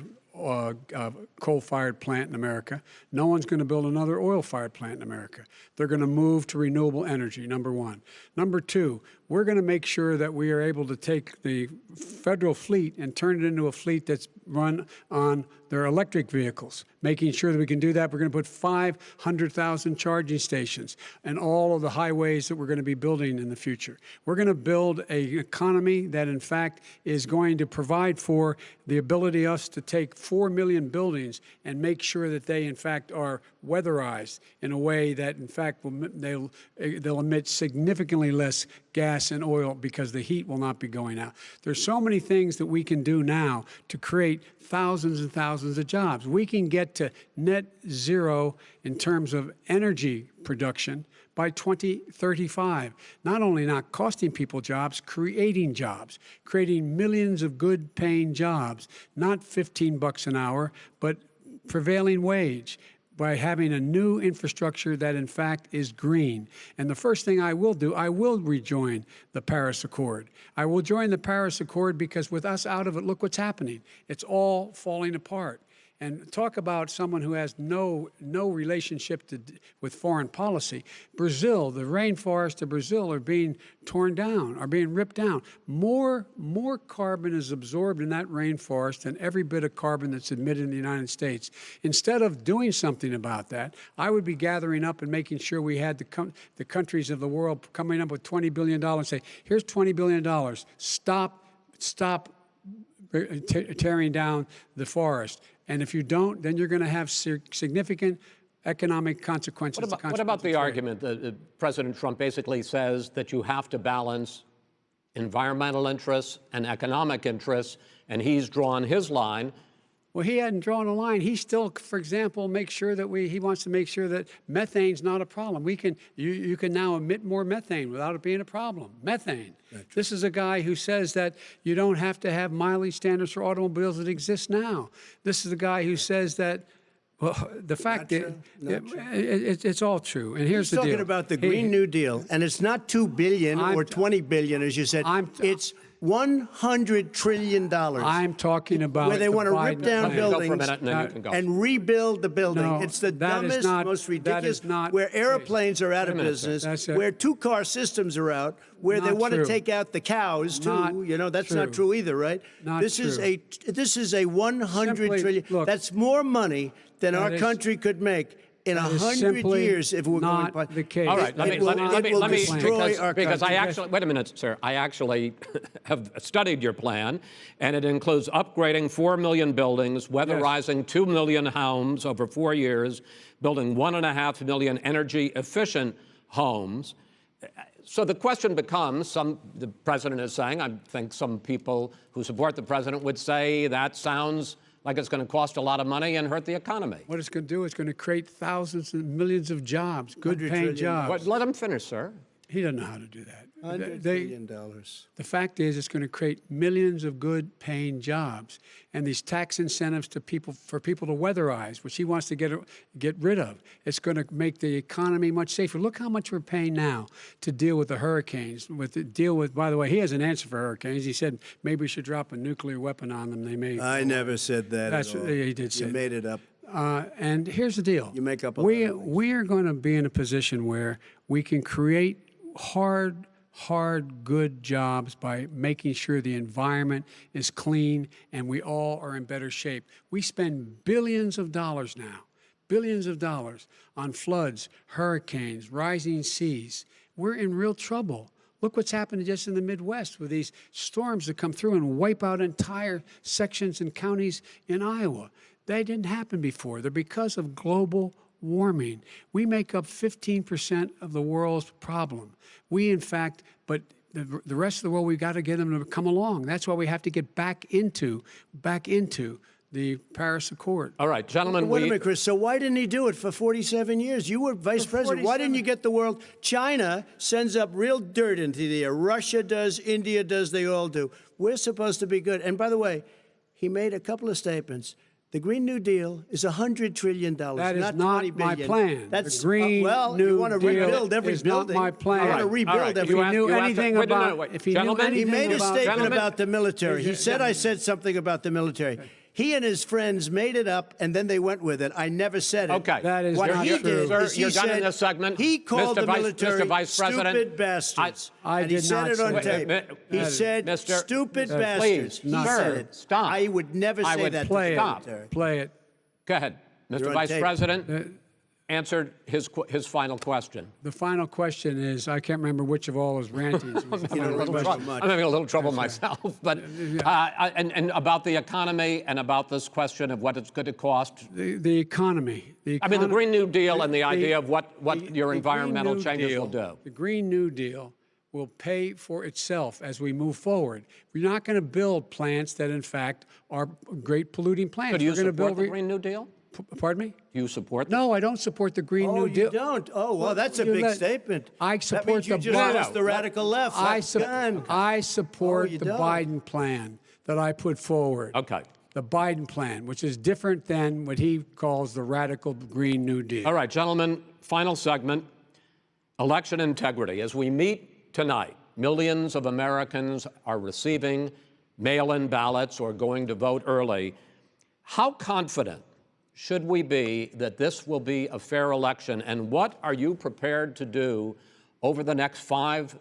coal-fired plant in America. No one's going to build another oil-fired plant in America. They're going to move to renewable energy, number one. Number two, we're going to make sure that we are able to take the federal fleet and turn it into a fleet that's run on their electric vehicles. Making sure that we can do that, we're going to put 500,000 charging stations and all of the highways that we're going to be building in the future. We're going to build an economy that, in fact, is going to provide for the ability of us to take 4 million buildings and make sure that they, in fact, are weatherized in a way that, in fact, they'll emit significantly less gas and oil because the heat will not be going out. There's so many things that we can do now to create thousands and thousands of jobs. We can get to net zero in terms of energy production by 2035. Not only not costing people jobs, creating millions of good paying jobs, not $15 an hour, but prevailing wage, by having a new infrastructure that, in fact, is green. And the first thing I will do, I will rejoin the Paris Accord. I will join the Paris Accord because with us out of it, look what's happening. It's all falling apart. And talk about someone who has no relationship with foreign policy. Brazil, the rainforests of Brazil are being torn down, are being ripped down. More carbon is absorbed in that rainforest than every bit of carbon that's emitted in the United States. Instead of doing something about that, I would be gathering up and making sure we had the countries of the world coming up with $20 billion and say, here's $20 billion. Stop tearing down the forest. And if you don't, then you're going to have significant economic consequences. What about the argument that President Trump basically says that you have to balance environmental interests and economic interests, and he's drawn his line? Well, he hadn't drawn a line. He still, for example, makes sure that he wants to make sure that methane's not a problem. You can now emit more methane without it being a problem. Methane. This is a guy who says that you don't have to have mileage standards for automobiles that exist now. This is the guy who says that, well, the fact that it's all true. And here's the deal. He's talking about the Green New Deal, and it's not $2 billion or $20 billion, as you said. It's $100 trillion. I'm talking about where they want to rip down buildings and rebuild the building. No, it's the dumbest, most ridiculous. Where airplanes are out of business, where two-car systems are out, where they want to take out the cows too. That's not true either, right? This is a $100 trillion. Look, that's more money than our country could make in 100 years if we're going to the case. All right, let me destroy our because country. I actually wait a minute, sir. I actually have studied your plan, and it includes upgrading 4 million buildings, weatherizing 2 million homes over 4 years, building 1.5 million energy-efficient homes. So the question becomes: the president is saying, I think some people who support the president would say that sounds like it's going to cost a lot of money and hurt the economy. What it's going to do is going to create thousands and millions of jobs, good-paying jobs. Let him finish, sir. He doesn't know how to do that. $100 billion. The fact is, it's going to create millions of good-paying jobs, and these tax incentives for people to weatherize, which he wants to get rid of. It's going to make the economy much safer. Look how much we're paying now to deal with the hurricanes. By the way, he has an answer for hurricanes. He said maybe we should drop a nuclear weapon on them. They may. I never said that. That's at all. He did say. You made it up. And here's the deal. You make up. We are going to be in a position where we can create hard, good jobs by making sure the environment is clean and we all are in better shape. We spend billions of dollars now, on floods, hurricanes, rising seas. We're in real trouble. Look what's happened just in the Midwest with these storms that come through and wipe out entire sections and counties in Iowa. That didn't happen before. They're because of global warming. We make up 15% of the world's problem. We, in fact, but the rest of the world, we've got to get them to come along. That's why we have to get back into the Paris Accord. All right, gentlemen. Wait a minute, Chris. So why didn't he do it for 47 years? You were vice president. Why didn't you get the world? China sends up real dirt into the air. Russia does. India does. They all do. We're supposed to be good. And by the way, he made a couple of statements. The Green New Deal is $100 trillion, that is not $20 my billion. plan. That's the Green well, New you want to Deal rebuild every is building. Not my plan. You want to rebuild every. If he knew anything about, He made a statement about the military. He said, I said something about the military. He and his friends made it up, and then they went with it. I never said it. Okay. That is what not he true. did Sir, is he you're done in said this segment. he called the military Mr. Vice President, stupid bastards. I and he did said not it on say tape. that. He said stupid bastards. Please, He sir, said it. stop. I would never say that. Play to the it. military. Play it. Go ahead. Mr. You're on Vice tape. President answered his final question. The final question is, I can't remember which of all his rantings. I'm having a little trouble myself. But and about the economy and about this question of what it's going to cost. The economy. I mean, the Green New Deal and the idea of what your environmental changes will do. The Green New Deal will pay for itself as we move forward. We're not going to build plants that, in fact, are great polluting plants. So do you We're going to support build the Green New Deal? Pardon me? Do you support No, I don't support the Green New Deal. Oh, you don't? Oh, well, that's a You big let- statement. I support that means you the just Biden- lost the radical left. I Oh, support you the don't. Biden plan that I put forward. Okay. The Biden plan, which is different than what he calls the radical Green New Deal. All right, gentlemen, final segment, election integrity. As we meet tonight, millions of Americans are receiving mail-in ballots or going to vote early. How confident should we be that this will be a fair election, and what are you prepared to do over the next 5+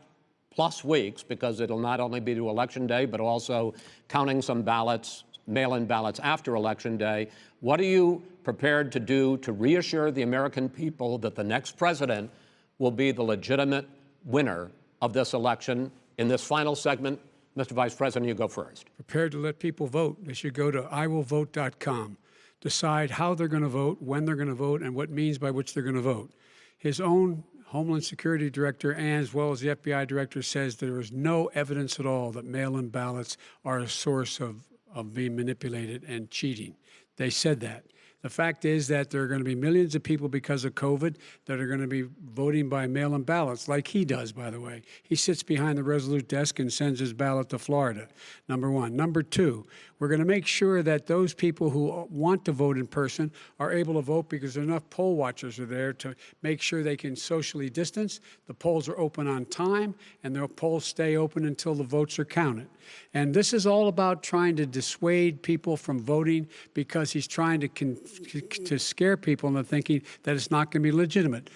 weeks, because it'll not only be to Election Day, but also counting some ballots, mail-in ballots after Election Day? What are you prepared to do to reassure the American people that the next president will be the legitimate winner of this election? In this final segment, Mr. Vice President, you go first. Prepared to let people vote. They should go to iwillvote.com, decide how they're going to vote, when they're going to vote, and what means by which they're going to vote. His own Homeland Security Director, and as well as the FBI Director, says there is no evidence at all that mail-in ballots are a source of being manipulated and cheating. They said that. The fact is that there are going to be millions of people because of COVID that are going to be voting by mail-in ballots, like he does, by the way. He sits behind the Resolute desk and sends his ballot to Florida, number one. Number two, we're going to make sure that those people who want to vote in person are able to vote, because enough poll watchers are there to make sure they can socially distance. The polls are open on time, and the polls stay open until the votes are counted. And this is all about trying to dissuade people from voting, because he's trying to scare people into thinking that it's not going to be legitimate.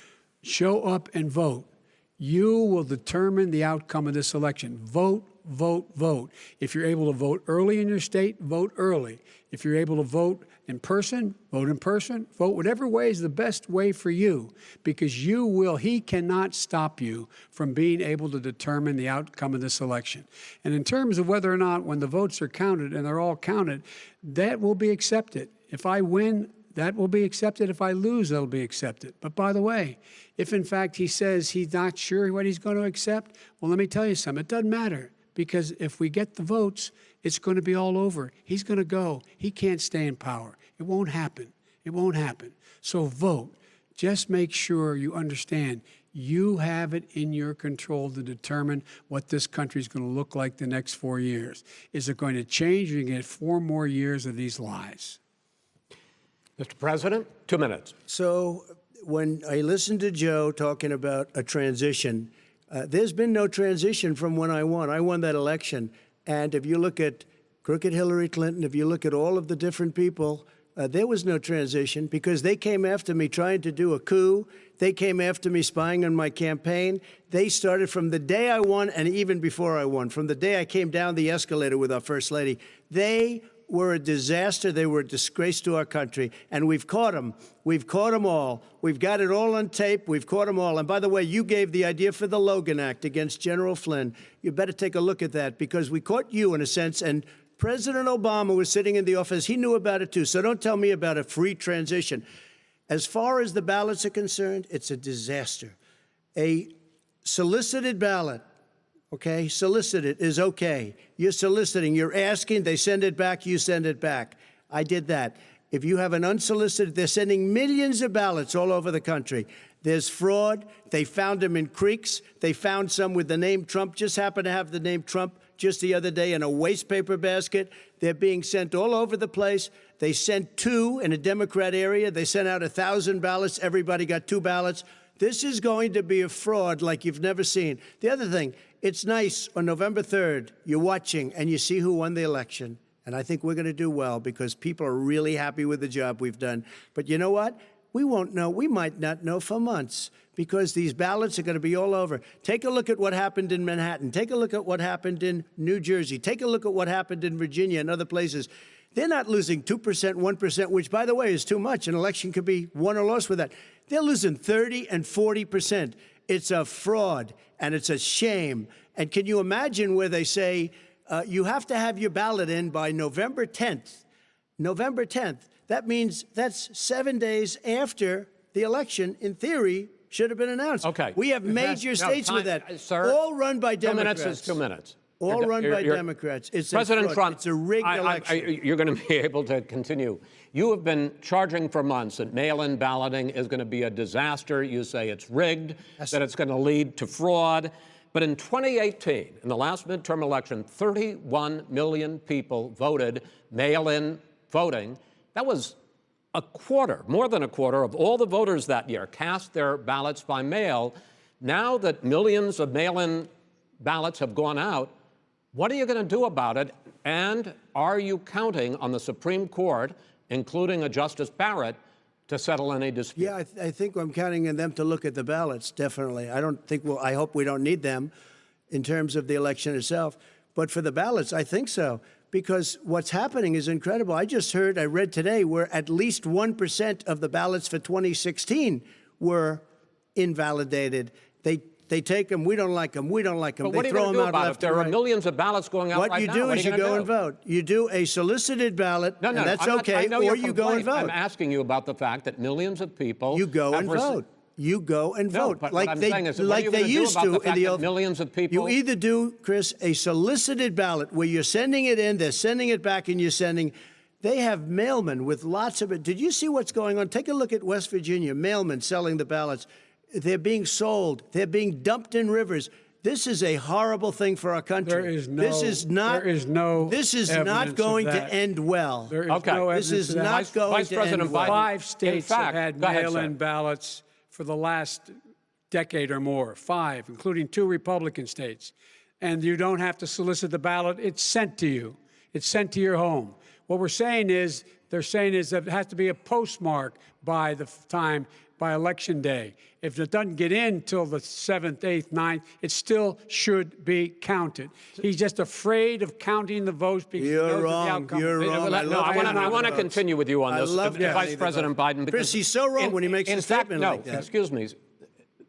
Show up and vote. You will determine the outcome of this election. Vote, vote, vote. If you're able to vote early in your state, vote early. If you're able to vote in person, vote in person. Vote whatever way is the best way for you, because he cannot stop you from being able to determine the outcome of this election. And in terms of whether or not, when the votes are counted, and they're all counted, that will be accepted. If I win, that will be accepted. If I lose, that'll be accepted. But by the way, if in fact he says he's not sure what he's going to accept, well, let me tell you something. It doesn't matter, because if we get the votes, it's going to be all over. He's going to go. He can't stay in power. It won't happen. It won't happen. So vote. Just make sure you understand you have it in your control to determine what this country is going to look like the next 4 years. Is it going to change, or are you going to get 4 more years of these lies? Mr. President, 2 minutes. So when I listened to Joe talking about a transition, there's been no transition from when I won. I won that election. And if you look at crooked Hillary Clinton, if you look at all of the different people, there was no transition, because they came after me trying to do a coup. They came after me spying on my campaign. They started from the day I won, and even before I won, from the day I came down the escalator with our First Lady. They were a disaster. They were a disgrace to our country. And we've caught them. We've caught them all. We've got it all on tape. We've caught them all. And by the way, you gave the idea for the Logan Act against General Flynn. You better take a look at that, because we caught you in a sense. And President Obama was sitting in the office. He knew about it too. So don't tell me about a free transition. As far as the ballots are concerned, it's a disaster. A solicited ballot, okay, solicited is okay. You're soliciting, you're asking, they send it back, you send it back. I did that. If you have an unsolicited, they're sending millions of ballots all over the country. There's fraud. They found them in creeks. They found some with the name Trump, just happened to have the name Trump just the other day in a waste paper basket. They're being sent all over the place. They sent 2 in a Democrat area. They sent out 1,000 ballots. Everybody got 2 ballots. This is going to be a fraud like you've never seen. The other thing, it's nice on November 3rd, you're watching and you see who won the election. And I think we're going to do well, because people are really happy with the job we've done. But you know what? We won't know. We might not know for months, because these ballots are going to be all over. Take a look at what happened in Manhattan. Take a look at what happened in New Jersey. Take a look at what happened in Virginia and other places. They're not losing 2%, 1%, which, by the way, is too much. An election could be won or lost with that. They're losing 30 and 40%. It's a fraud, and it's a shame. And can you imagine where they say you have to have your ballot in by November 10th? November 10th. That means that's 7 days after the election, in theory, should have been announced. Okay. We have major states with that, sir, all run by Democrats. 2 minutes is 2 minutes. All run by Democrats. It's President Trump, it's a rigged election. You're going to be able to continue. You have been charging for months that mail-in balloting is going to be a disaster. You say it's rigged, that it's going to lead to fraud. But in 2018, in the last midterm election, 31 million people voted mail-in voting. That was a quarter, more than a quarter, of all the voters that year cast their ballots by mail. Now that millions of mail-in ballots have gone out, what are you going to do about it? And are you counting on the Supreme Court including a Justice Barrett, to settle any dispute? Yeah, I think I'm counting on them to look at the ballots, definitely. I don't think I hope we don't need them in terms of the election itself. But for the ballots, I think so, because what's happening is incredible. I read today, where at least 1% of the ballots for 2016 were invalidated. They take them, we don't like them, we don't like them. But what are you going to do about it? There are millions of ballots going out right now. What you do is you go and vote. You do a solicited ballot, and that's okay, or you go and vote. I'm asking you about the fact that millions of people You go and vote. You go and vote. But like what I'm they, saying is, like what are you they going to used do about to the fact in the that old. millions of people? You either do, Chris, a solicited ballot where you're sending it in, they're sending it back, and you're sending. They have mailmen with lots of it. Did you see what's going on? Take a look at West Virginia, mailmen selling the ballots. They're being sold. They're being dumped in rivers. This is a horrible thing for our country. There is no. This is not. There is no. This is not going to end well. There is Okay. no This evidence is of that. not going Vice to President end well. Biden- 5 states In fact, have had go ahead, mail-in sir. ballots for the last decade or more. 5, including 2 Republican states. And you don't have to solicit the ballot. It's sent to you. It's sent to your home. What they're saying is that it has to be a postmark by the time, by Election Day. If it doesn't get in till the 7th, 8th, 9th, it still should be counted. He's just afraid of counting the votes because he knows You're of the wrong. outcome. You're wrong. I want to continue with you on I this, love Vice counting the President votes. Biden. Chris, he's so wrong when he makes a statement like that. Excuse me,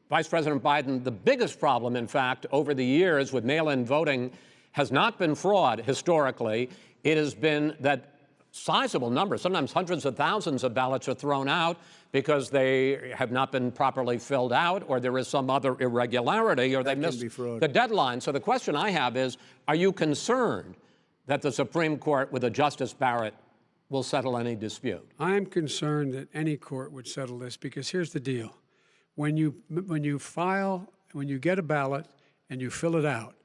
Vice President Biden. The biggest problem, in fact, over the years with mail-in voting has not been fraud historically. It has been that sizable numbers, sometimes hundreds of thousands of ballots are thrown out because they have not been properly filled out, or there is some other irregularity, or they missed the deadline. So the question I have is, are you concerned that the Supreme Court with a Justice Barrett will settle any dispute? I'm concerned that any court would settle this because here's the deal. When you get a ballot and you fill it out,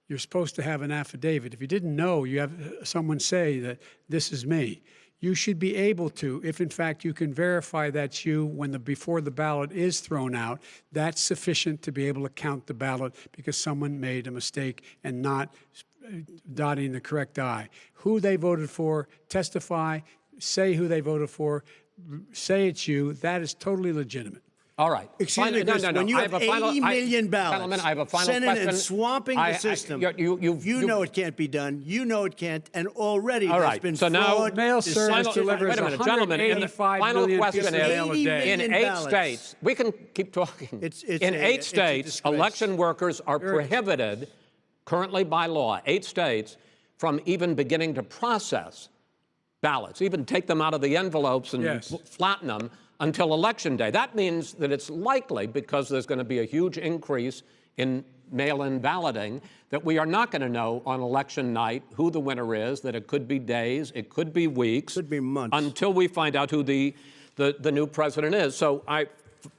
you're supposed to have an affidavit. If you didn't know, you have someone say that this is me. You should be able to, if in fact you can verify that's you before the ballot is thrown out, that's sufficient to be able to count the ballot because someone made a mistake and not dotting the correct I. Who they voted for, testify, say who they voted for, say it's you, that is totally legitimate. All right. Excuse me, Chris, when you have 80 million ballots, gentlemen, I have a final Senate question. and swamping the system, you know it can't be done. You know it can't, and already there's been so now fraud. Mail service delivers wait a minute, gentlemen. In the 185 final million question pieces of mail a is, day. in 8 ballots. states, we can keep talking. In 8 states, disgrace. election workers are prohibited, currently by law, 8 states, from even beginning to process ballots, even take them out of the envelopes and flatten them until Election Day. That means that it's likely, because there's going to be a huge increase in mail-in balloting, that we are not going to know on election night who the winner is, that it could be days, it could be weeks. Could be months. Until we find out who the new president is. So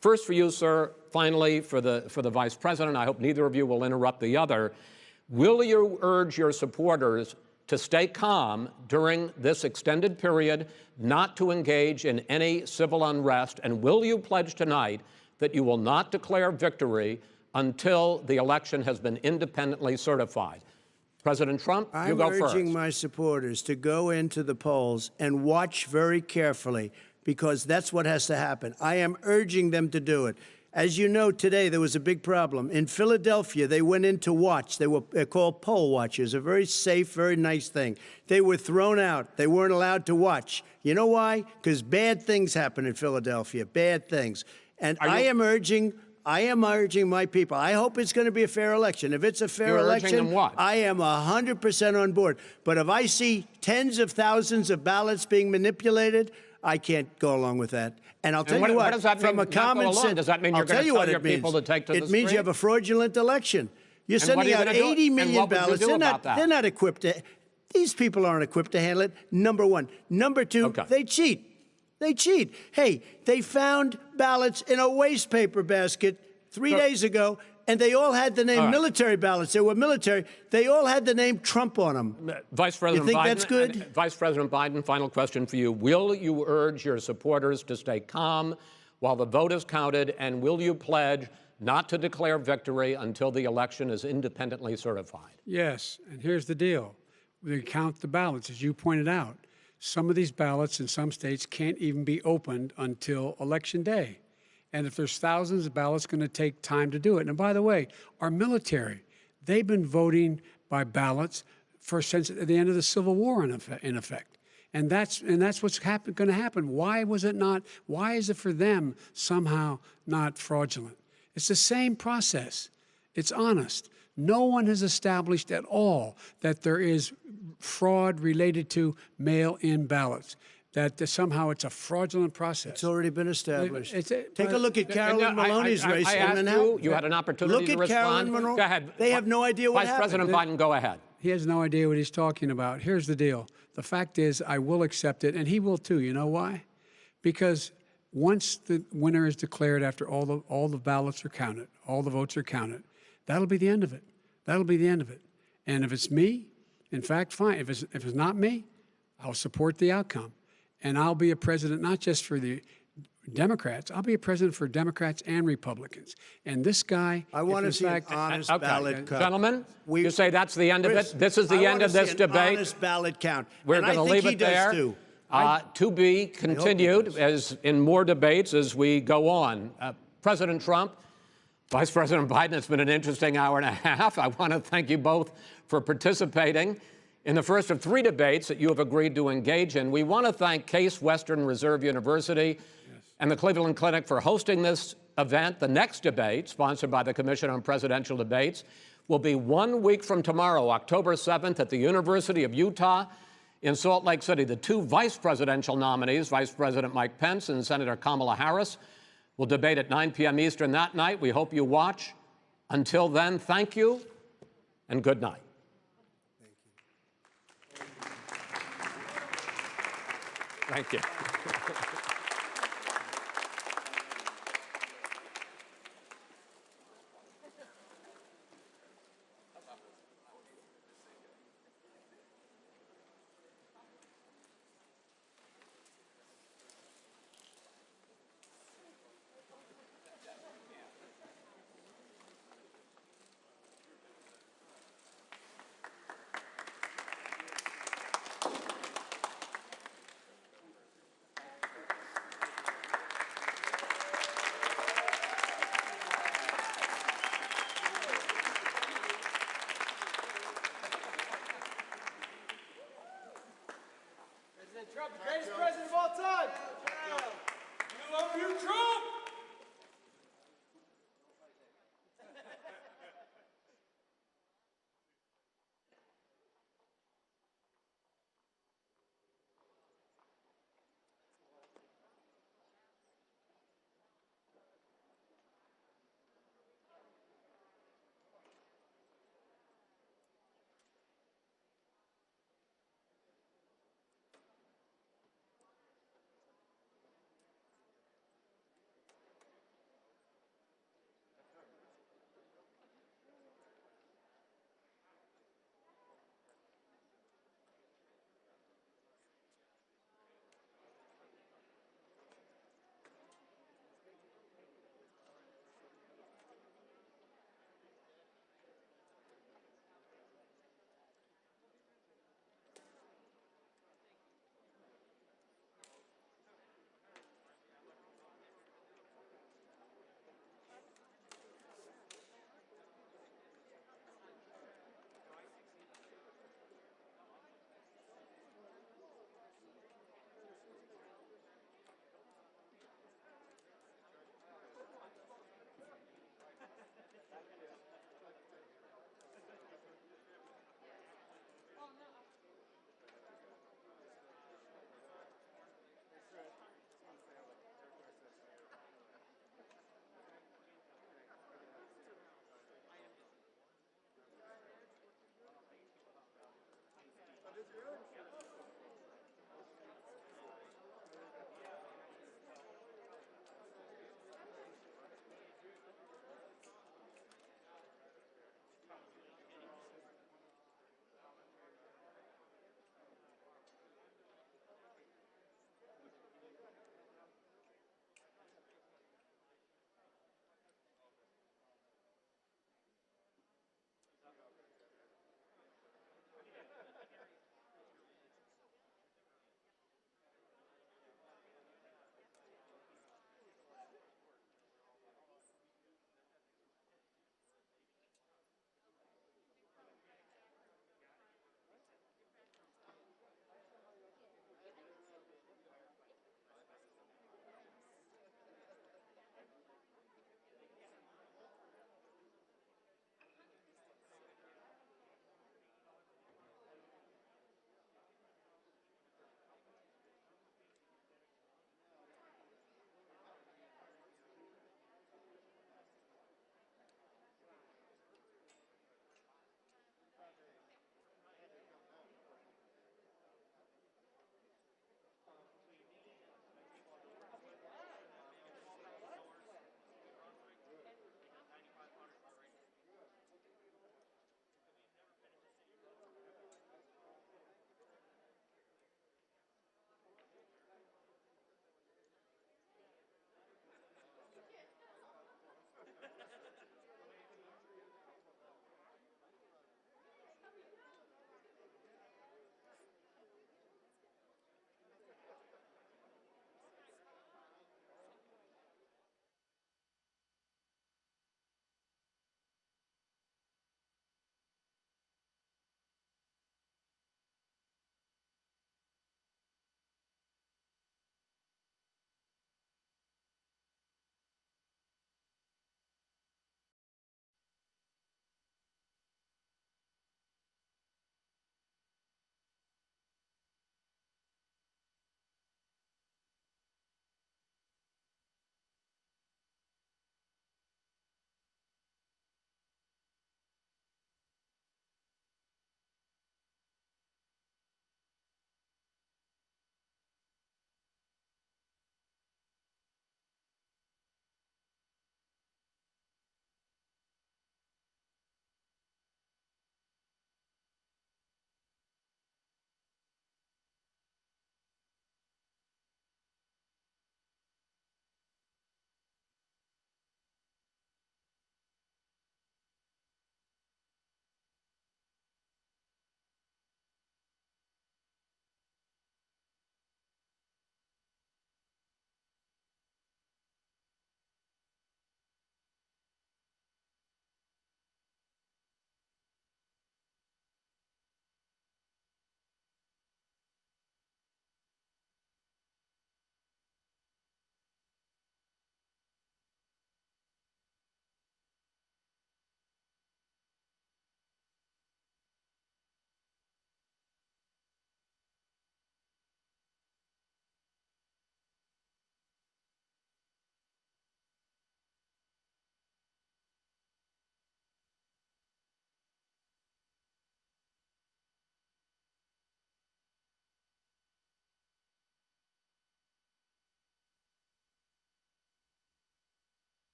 first for you, sir, finally for the Vice President, I hope neither of you will interrupt the other. Will you urge your supporters to stay calm during this extended period, not to engage in any civil unrest? And will you pledge tonight that you will not declare victory until the election has been independently certified? President Trump, you go first. I'm urging my supporters to go into the polls and watch very carefully, because that's what has to happen. I am urging them to do it. As you know, today there was a big problem. In Philadelphia, they went in to watch. They're called poll watchers, a very safe, very nice thing. They were thrown out. They weren't allowed to watch. You know why? Because bad things happen in Philadelphia, bad things. And I am urging my people. I hope it's going to be a fair election. If it's a fair election, urging them what? I am 100% on board. But if I see tens of thousands of ballots being manipulated, I can't go along with that. And I'll tell you what, does that mean, from a common sense, does that mean you're going to tell your people to take to the street? It means you have a fraudulent election. You're sending out 80 million ballots. They're not equipped to. These people aren't equipped to handle it. Number one. Number two, they cheat. They cheat. Hey, they found ballots in a waste paper basket 3 days ago, and they all had the name military ballots. They were military. They all had the name Trump on them. Vice President Biden. You think Biden, that's good? Vice President Biden, final question for you. Will you urge your supporters to stay calm while the vote is counted, and will you pledge not to declare victory until the election is independently certified? Yes, and here's the deal. We count the ballots, as you pointed out. some of these ballots in some states can't even be opened until Election Day. And if there's thousands of ballots, it's going to take time to do it. And by the way, our military, they've been voting by ballots since the end of the Civil War, in effect. And that's what's going to happen. Why was it not? Why is it for them somehow not fraudulent? It's the same process. It's honest. No one has established at all that there is fraud related to mail-in ballots, that somehow it's a fraudulent process. It's already been established. Take a look at Carolyn Maloney's race in asked Manhattan. you had an opportunity to respond. Look at Carolyn Maloney. Go ahead. They have no idea what happened. Vice President Biden, go ahead. He has no idea what he's talking about. Here's the deal. The fact is, I will accept it, and he will too. You know why? Because once the winner is declared, after all the ballots are counted, all the votes are counted, that'll be the end of it. That'll be the end of it. And if it's me, in fact, fine. If it's not me, I'll support the outcome. And I'll be a president not just for the Democrats. I'll be a president for Democrats and Republicans. And this guy, I want to see an honest ballot count. Gentlemen, you say that's the end of it? This is the end of this debate? Honest ballot count. We're going to leave it there. Too. To be continued as in more debates as we go on. President Trump, Vice President Biden, it's been an interesting hour and a half. I want to thank you both for participating in the first of 3 debates that you have agreed to engage in. We want to thank Case Western Reserve University and the Cleveland Clinic for hosting this event. The next debate, sponsored by the Commission on Presidential Debates, will be 1 week from tomorrow, October 7th, at the University of Utah in Salt Lake City. The 2 vice presidential nominees, Vice President Mike Pence and Senator Kamala Harris, will debate at 9 p.m. Eastern that night. We hope you watch. Until then, thank you and good night. Thank you.